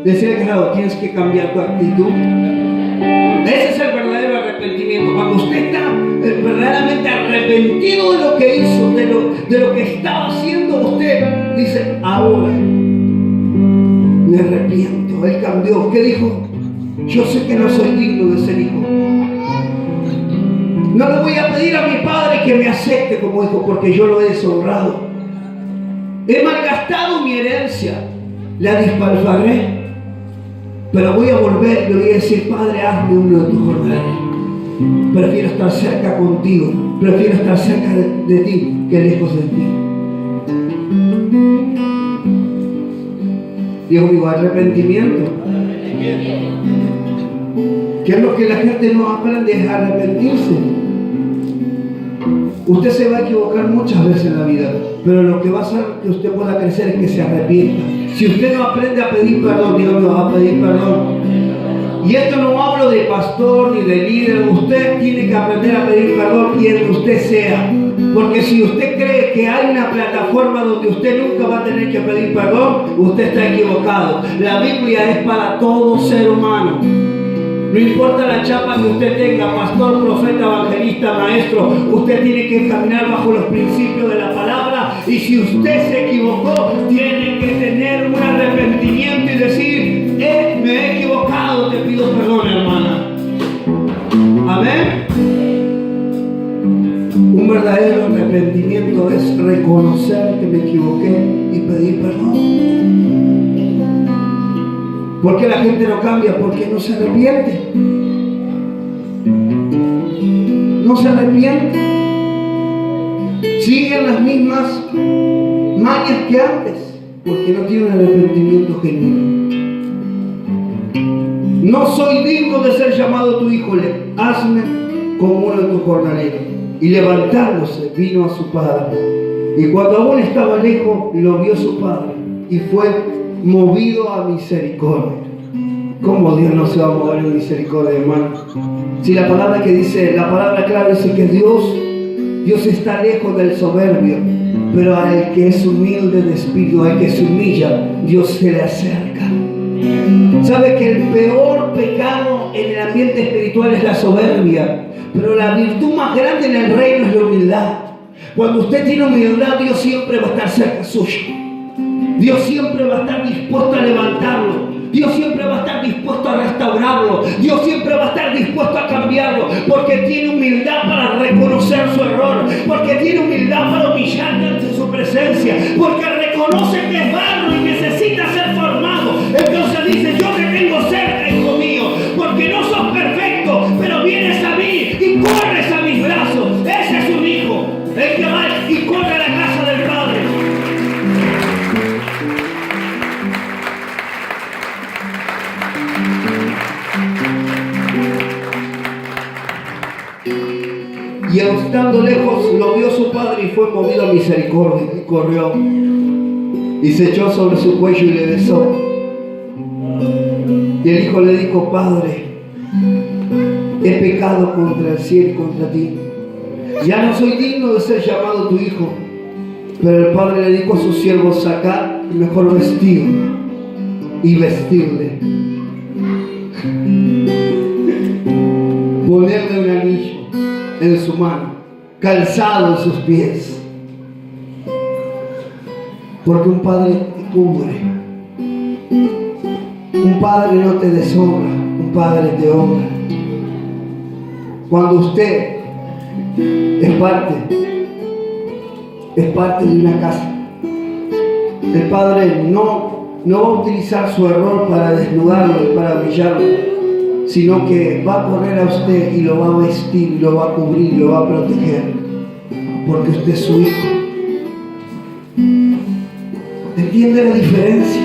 Decía que claro, tienes que cambiar tu actitud. Ese es el verdadero arrepentimiento. Cuando usted está verdaderamente arrepentido de lo que hizo, de lo que estaba haciendo, usted dice, ahora me arrepiento. Él cambió. ¿Qué dijo? Yo sé que no soy digno de ser hijo. No le voy a pedir a mi padre que me acepte como hijo porque yo lo he deshonrado. He malgastado mi herencia, la despilfarré, pero voy a volver y le voy a decir, Padre, hazme uno de tus jornaleros. Prefiero estar cerca contigo, prefiero estar cerca de ti que lejos de ti. Dios mío, arrepentimiento. ¿Qué es lo que la gente no aprende? Es arrepentirse. Usted se va a equivocar muchas veces en la vida, pero lo que va a hacer que usted pueda crecer es que se arrepienta. Si usted no aprende a pedir perdón, Dios no va a pedir perdón. Y esto no hablo de pastor ni de líder. Usted tiene que aprender a pedir perdón quien usted sea. Porque si usted cree que hay una plataforma donde usted nunca va a tener que pedir perdón, usted está equivocado. La Biblia es para todo ser humano. No importa la chapa que usted tenga, pastor, profeta, evangelista, maestro, usted tiene que caminar bajo los principios de la palabra. Y si usted se equivocó, tiene que tener un arrepentimiento y decir, me he equivocado, te pido perdón, hermana. Amén. Un verdadero arrepentimiento es reconocer que me equivoqué y pedir perdón. ¿Por qué la gente no cambia? Porque no se arrepiente. No se arrepiente. Siguen las mismas mañas que antes, porque no tienen arrepentimiento genuino. No soy digno de ser llamado tu hijo, hazme como uno de tus jornaleros. Y levantándose, vino a su padre. Y cuando aún estaba lejos, lo vio su padre y fue movido a misericordia. ¿Cómo Dios no se va a mover en misericordia, hermano? Si la palabra que dice, la palabra clave dice que Dios está lejos del soberbio, pero al que es humilde de espíritu, al que se humilla, Dios se le acerca. ¿Sabe que el peor pecado en el ambiente espiritual es la soberbia? Pero la virtud más grande en el reino es la humildad. Cuando usted tiene humildad, Dios siempre va a estar cerca suyo. Dios siempre va a estar dispuesto a levantarlo. Dios siempre va a estar dispuesto a restaurarlo. Dios siempre va a estar dispuesto a cambiarlo. Porque tiene humildad para reconocer su error. Porque tiene humildad para humillarse ante su presencia. Porque al reconocer reconoce que es barro y necesita ser formado. Entonces dice, yo te tengo cerca, hijo mío, porque no sos perfecto, pero vienes a mí y corres a mis brazos. Ese es un hijo, el que va y corre a la casa del Padre. Y estando lejos lo vio su padre y fue movido a misericordia y corrió y se echó sobre su cuello y le besó. Y el hijo le dijo, Padre, he pecado contra el cielo y contra ti. Ya no soy digno de ser llamado tu hijo. Pero el padre le dijo a sus siervos, sacad el mejor vestido y vestirle. Ponerle un anillo en su mano, calzado en sus pies. Porque un padre te cubre. Un padre no te deshonra, un padre te honra. Cuando usted es parte de una casa, el padre no va a utilizar su error para desnudarlo y para brillarlo, sino que va a correr a usted y lo va a vestir, lo va a cubrir, lo va a proteger, porque usted es su hijo. ¿Entiende la diferencia?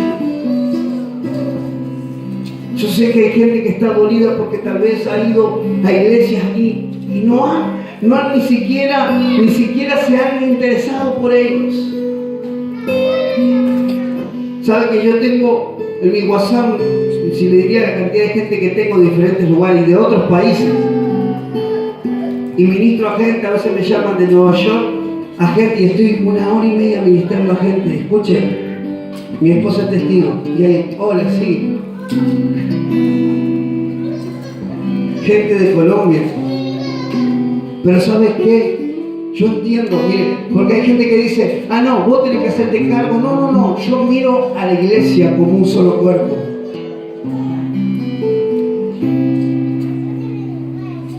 Yo sé que hay gente que está dolida porque tal vez ha ido a iglesias y no han ni siquiera se han interesado por ellos. ¿Sabe que yo tengo en mi WhatsApp, si le diría la cantidad de gente que tengo de diferentes lugares y de otros países? Y ministro a gente, a veces me llaman de Nueva York, a gente, y estoy 1 hora y media ministrando a gente. Escuche, mi esposa es testigo, y ahí, hola, sí. Gente de Colombia. Pero ¿sabes qué? Yo entiendo, mire, porque hay gente que dice, no, vos tenés que hacerte cargo. No, yo miro a la iglesia como un solo cuerpo.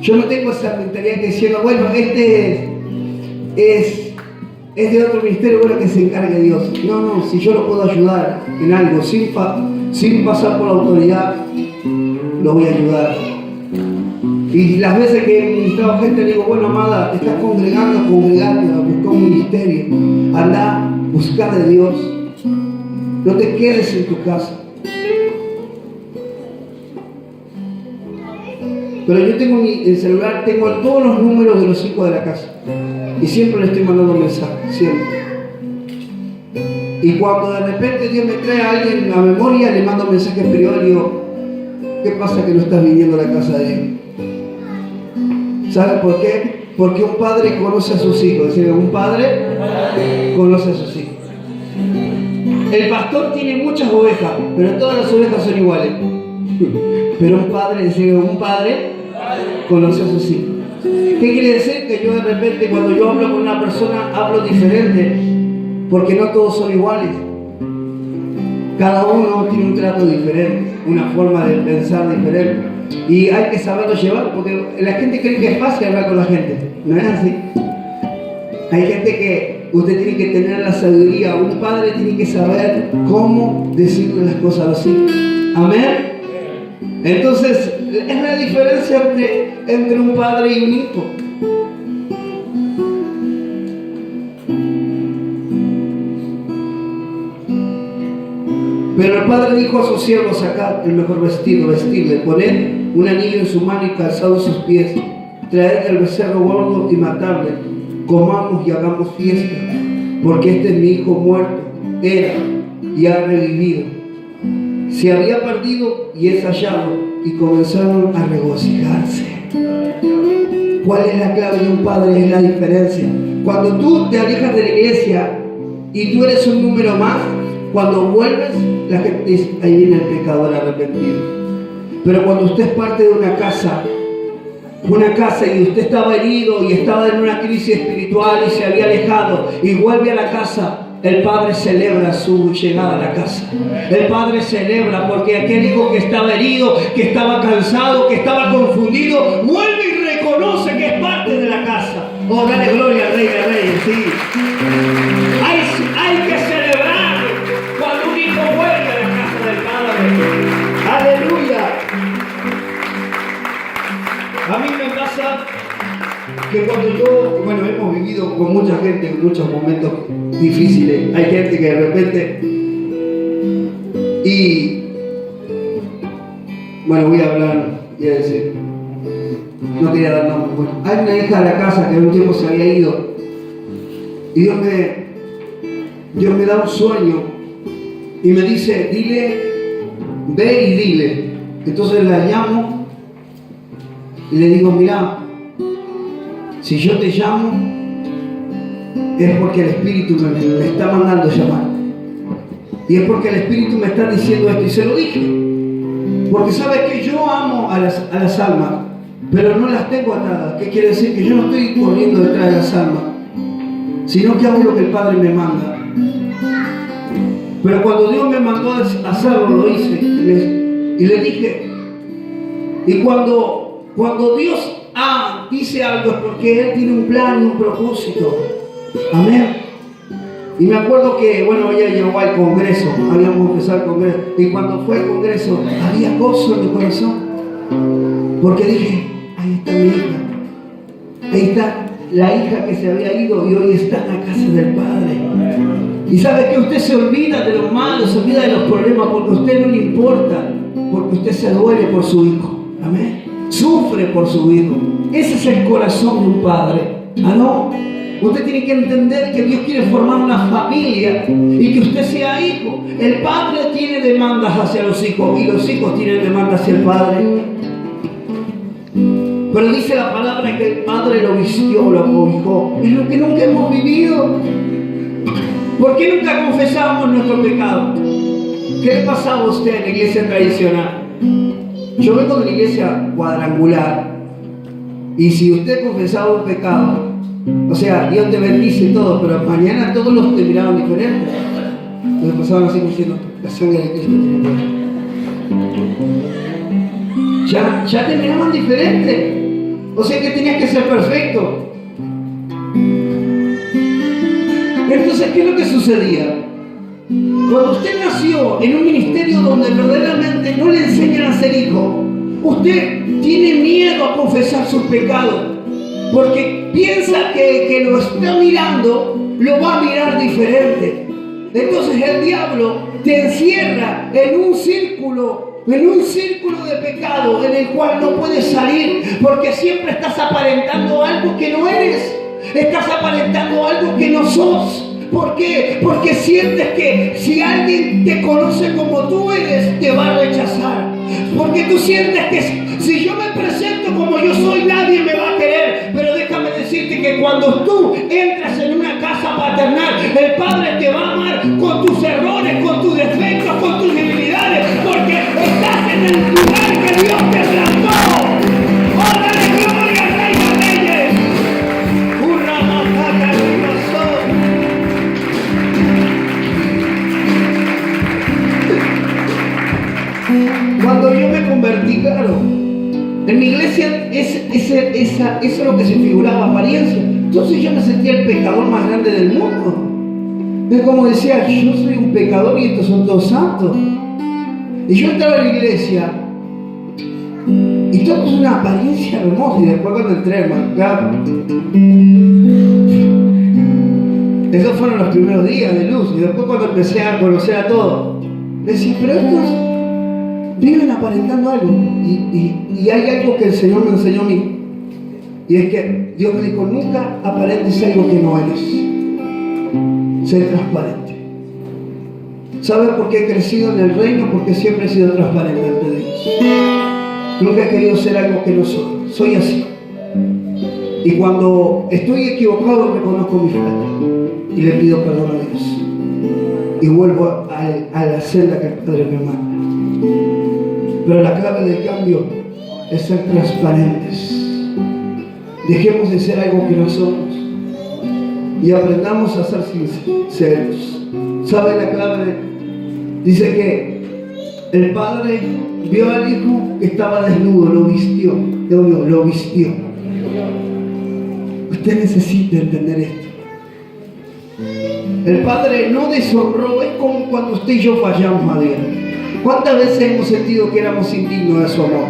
Yo no tengo esa mentalidad que diciendo, bueno, este es de otro ministerio, bueno, que se encargue Dios. No, si yo lo puedo ayudar en algo, sin pasar por la autoridad, lo voy a ayudar. Y las veces que he ministrado a gente, le digo, bueno, amada, te estás congregate a buscar un ministerio. Andá, busca de Dios. No te quedes en tu casa. Pero yo tengo en el celular, tengo todos los números de los hijos de la casa. Y siempre le estoy mandando mensajes, siempre. Y cuando de repente Dios me trae a alguien a memoria, le mando mensajes privados y digo, ¿qué pasa que no estás viniendo a la casa de él? ¿Sabe por qué? Porque un padre conoce a sus hijos. Es decir, un padre conoce a sus hijos. El pastor tiene muchas ovejas, pero todas las ovejas son iguales. Pero un padre conoce a sus hijos. ¿Qué quiere decir? Que yo de repente cuando yo hablo con una persona hablo diferente, porque no todos son iguales. Cada uno tiene un trato diferente, una forma de pensar diferente. Y hay que saberlo llevar, porque la gente cree que es fácil hablar con la gente. No es así. Hay gente que usted tiene que tener la sabiduría. Un padre tiene que saber cómo decirle las cosas a los hijos. Amén. Entonces, es la diferencia entre un padre y un hijo. Pero el padre dijo a sus siervos, sacad el mejor vestido, vestirle, poned un anillo en su mano y calzado en sus pies, traed el becerro gordo y matadle, comamos y hagamos fiesta, porque este es mi hijo muerto, era y ha revivido. Se había perdido y es hallado, y comenzaron a regocijarse. ¿Cuál es la clave de un padre? Es la diferencia. Cuando tú te alejas de la iglesia y tú eres un número más, cuando vuelves, la gente dice, ahí viene el pecador arrepentido. Pero cuando usted es parte de una casa y usted estaba herido y estaba en una crisis espiritual y se había alejado y vuelve a la casa, el padre celebra su llegada a la casa. El padre celebra porque aquel hijo que estaba herido, que estaba cansado, que estaba confundido, vuelve y reconoce que es parte de la casa. Oh, dale gloria al Rey de Reyes, sí. Hay que celebrar. Porque cuando yo, bueno, hemos vivido con mucha gente en muchos momentos difíciles. Hay gente que de repente, y bueno, voy a hablar, voy a decir, no quería dar nombres. Bueno, hay una hija de la casa que en un tiempo se había ido y Dios me da un sueño y me dice, dile, ve y dile. Entonces la llamo y le digo, mira, si yo te llamo es porque el Espíritu me está mandando llamar. Y es porque el Espíritu me está diciendo esto. Y se lo dije. Porque sabes que yo amo a las almas, pero no las tengo atadas. ¿Qué quiere decir? Que yo no estoy corriendo detrás de las almas, sino que hago lo que el Padre me manda. Pero cuando Dios me mandó a hacerlo, lo hice. Y le dije, y cuando Dios dice algo es porque Él tiene un plan y un propósito. Amén. Y me acuerdo que, bueno, ella llegó al congreso, habíamos empezado el congreso, y cuando fue al congreso había gozo en mi corazón, porque dije, ahí está mi hija, ahí está la hija que se había ido y hoy está en la casa del Padre. Y sabe que usted se olvida de lo malo, se olvida de los problemas, porque a usted no le importa, porque usted se duele por su hijo. Amén. Sufre por su hijo. Ese es el corazón de un padre. ¿Ah, no? Usted tiene que entender que Dios quiere formar una familia y que usted sea hijo. El padre tiene demandas hacia los hijos y los hijos tienen demandas hacia el padre. Pero dice la palabra que el padre lo vistió, lo cobijó. Es lo que nunca hemos vivido. ¿Por qué nunca confesamos nuestro pecado? ¿Qué le pasaba a usted en la iglesia tradicional? Yo vengo de la iglesia cuadrangular. Y si usted confesaba un pecado, o sea, Dios te bendice y todo, pero mañana todos los te miraban diferentes. Los pasaban así diciendo, la sangre de Cristo tiene. Ya te miraban diferente. O sea que tenías que ser perfecto. Entonces, ¿qué es lo que sucedía? Cuando usted nació en un ministerio donde verdaderamente no le enseñan a ser hijo, usted tiene miedo a confesar sus pecados, porque piensa que lo está mirando, lo va a mirar diferente. Entonces el diablo te encierra en un círculo de pecado en el cual no puedes salir, porque siempre estás aparentando algo que no eres, estás aparentando algo que no sos. ¿Por qué? Porque sientes que si alguien te conoce como tú eres, te va a rechazar. Porque tú sientes que si yo me presento como yo soy, nadie me va a querer. Pero déjame decirte que cuando tú entras en una casa paternal, el Padre te va a amar con tus errores, con tus defectos, con tus debilidades, porque estás en el lugar que Dios te plantó. ¡Órale, gloria al Rey de Reyes! ¡Hurra, matata, Cuando yo me convertí, claro, en mi iglesia eso es lo que se figuraba, apariencia. Entonces yo me sentía el pecador más grande del mundo. Es como decía, yo soy un pecador y estos son todos santos. Y yo entraba a la iglesia y todo es una apariencia hermosa. Y después cuando entré, hermano, claro, esos fueron los primeros días de luz. Y después cuando empecé a conocer a todos, decía, pero estos viven aparentando algo. Y hay algo que el Señor me enseñó a mí. Y es que Dios me dijo, nunca aparentes algo que no eres. Sé transparente. ¿Sabes por qué he crecido en el reino? Porque siempre he sido transparente ante Dios. Nunca he querido ser algo que no soy. Soy así. Y cuando estoy equivocado, reconozco mi falta. Y le pido perdón a Dios. Y vuelvo a la senda que el Padre me manda. Pero la clave del cambio es ser transparentes. Dejemos de ser algo que no somos y aprendamos a ser sinceros. ¿Sabe la clave? Dice que el Padre vio al Hijo que estaba desnudo, lo vistió. Lo vistió. Usted necesita entender esto. El Padre no deshonró, es como cuando usted y yo fallamos a Dios. ¿Cuántas veces hemos sentido que éramos indignos de su amor?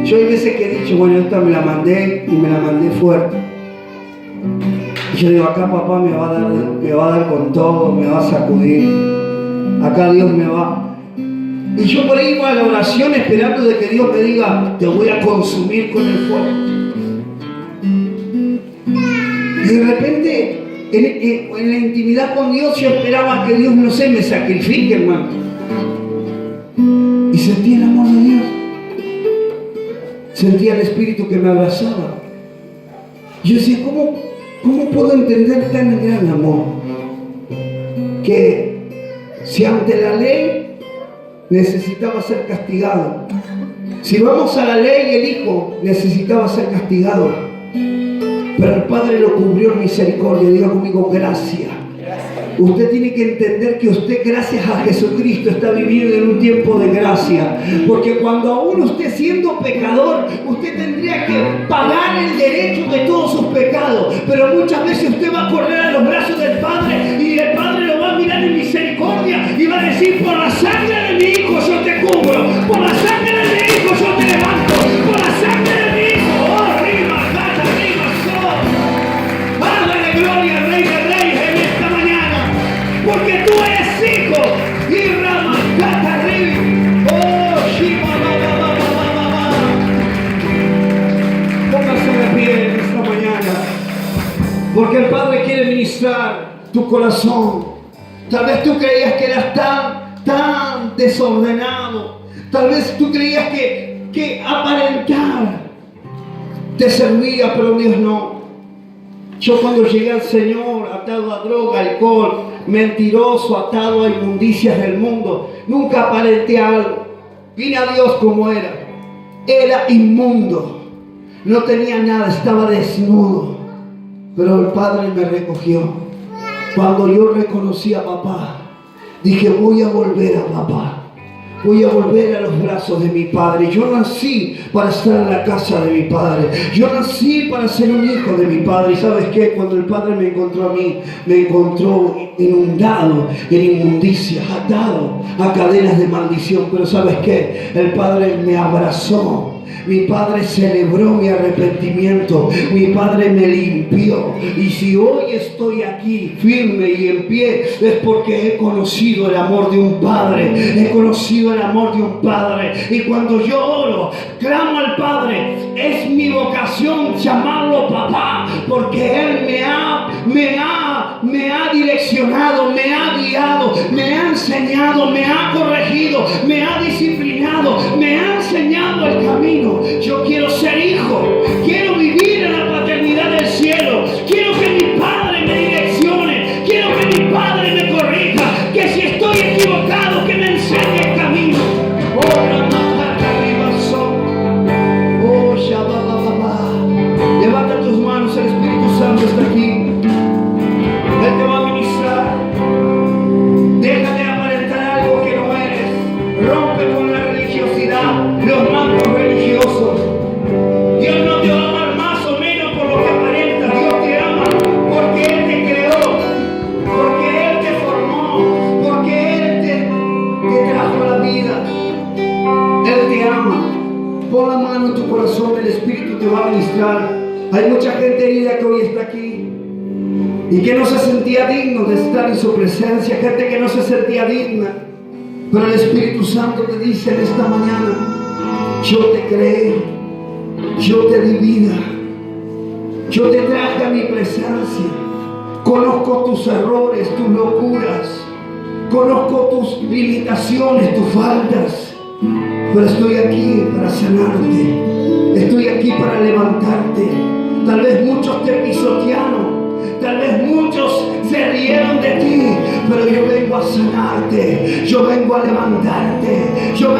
Yo hay veces que he dicho, bueno, esta me la mandé y me la mandé fuerte. Y yo digo, acá papá me va a dar con todo, me va a sacudir. Acá Dios me va. Y yo por ahí iba a la oración esperando de que Dios me diga, te voy a consumir con el fuego. Y de repente, en la intimidad con Dios, yo esperaba que Dios, no sé, me sacrifique, hermano. Y sentía el amor de Dios. Sentía el Espíritu que me abrazaba. Yo decía, ¿cómo puedo entender tan gran amor? Que si ante la ley necesitaba ser castigado, si vamos a la ley, el Hijo necesitaba ser castigado, pero el Padre lo cubrió en misericordia. Diga conmigo, gracia. Usted tiene que entender que usted, gracias a Jesucristo, está viviendo en un tiempo de gracia. Porque cuando aún usted siendo pecador, usted tendría que pagar el derecho de todos sus pecados. Pero muchas veces usted va a correr a los brazos del Padre y el Padre lo va a mirar en misericordia y va a decir, por la sangre de mi Hijo yo te cubro, por la sangre de mi Hijo yo te levanto, por la sangre de mi Hijo, oh, rima, cata, rima, so. Padre de gloria, Rey de Reyes, en esta mañana, porque tú eres Hijo, y rama, cata, rima, oh, shima, ba. Póngase de pie en esta mañana, porque el Padre quiere ministrar tu corazón. Tal vez tú creías que eras tan desordenado. Tal vez tú creías que aparentar te servía, pero Dios no. Yo cuando llegué al Señor, atado a droga, alcohol, mentiroso, atado a inmundicias del mundo, nunca aparenté algo. Vine a Dios como era. Era inmundo. No tenía nada, estaba desnudo. Pero el Padre me recogió. Cuando yo reconocí a papá, dije, voy a volver a papá. Voy a volver a los brazos de mi Padre. Yo nací para estar en la casa de mi Padre. Yo nací para ser un hijo de mi Padre. ¿Y sabes qué? Cuando el Padre me encontró a mí, me encontró inundado en inmundicias, atado a cadenas de maldición. Pero ¿sabes qué? El Padre me abrazó. Mi Padre celebró mi arrepentimiento. Mi Padre me limpió. Y si hoy estoy aquí firme y en pie, es porque he conocido el amor de un Padre. He conocido el amor de un Padre. Y cuando yo oro, clamo al Padre, es mi vocación llamarlo papá, porque Él me ha direccionado, me ha guiado, me ha enseñado, me ha corregido, me ha disciplinado, me ha enseñado el camino. Yo quiero ser hijo, quiero vivir en la paternidad del cielo, quiero que mi Padre me direccione, quiero que mi Padre me corrija, que si estoy equivocado, que me enseñe el camino. Levanta tus manos, el Espíritu Santo está aquí. Él te va a ministrar. Deja de aparentar algo que no eres. Rompe con la religiosidad, los mantos religiosos. Dios no te va a amar más o menos por lo que aparentas. Dios te ama porque Él te creó, porque Él te formó, porque Él te trajo a la vida. Él te ama. Pon la mano en tu corazón, el Espíritu te va a ministrar. Hay mucha gente herida que hoy está aquí y que no se sentía digno de estar en su presencia, gente que no se sentía digna, pero el Espíritu Santo te dice en esta mañana, yo te creé, yo te di vida, yo te traje a mi presencia, conozco tus errores, tus locuras, conozco tus limitaciones, tus faltas, pero estoy aquí para sanarte, estoy aquí para levantarte. Tal vez muchos te pisotearon, tal vez muchos se rieron de ti, pero yo vengo a sanarte, yo vengo a levantarte, yo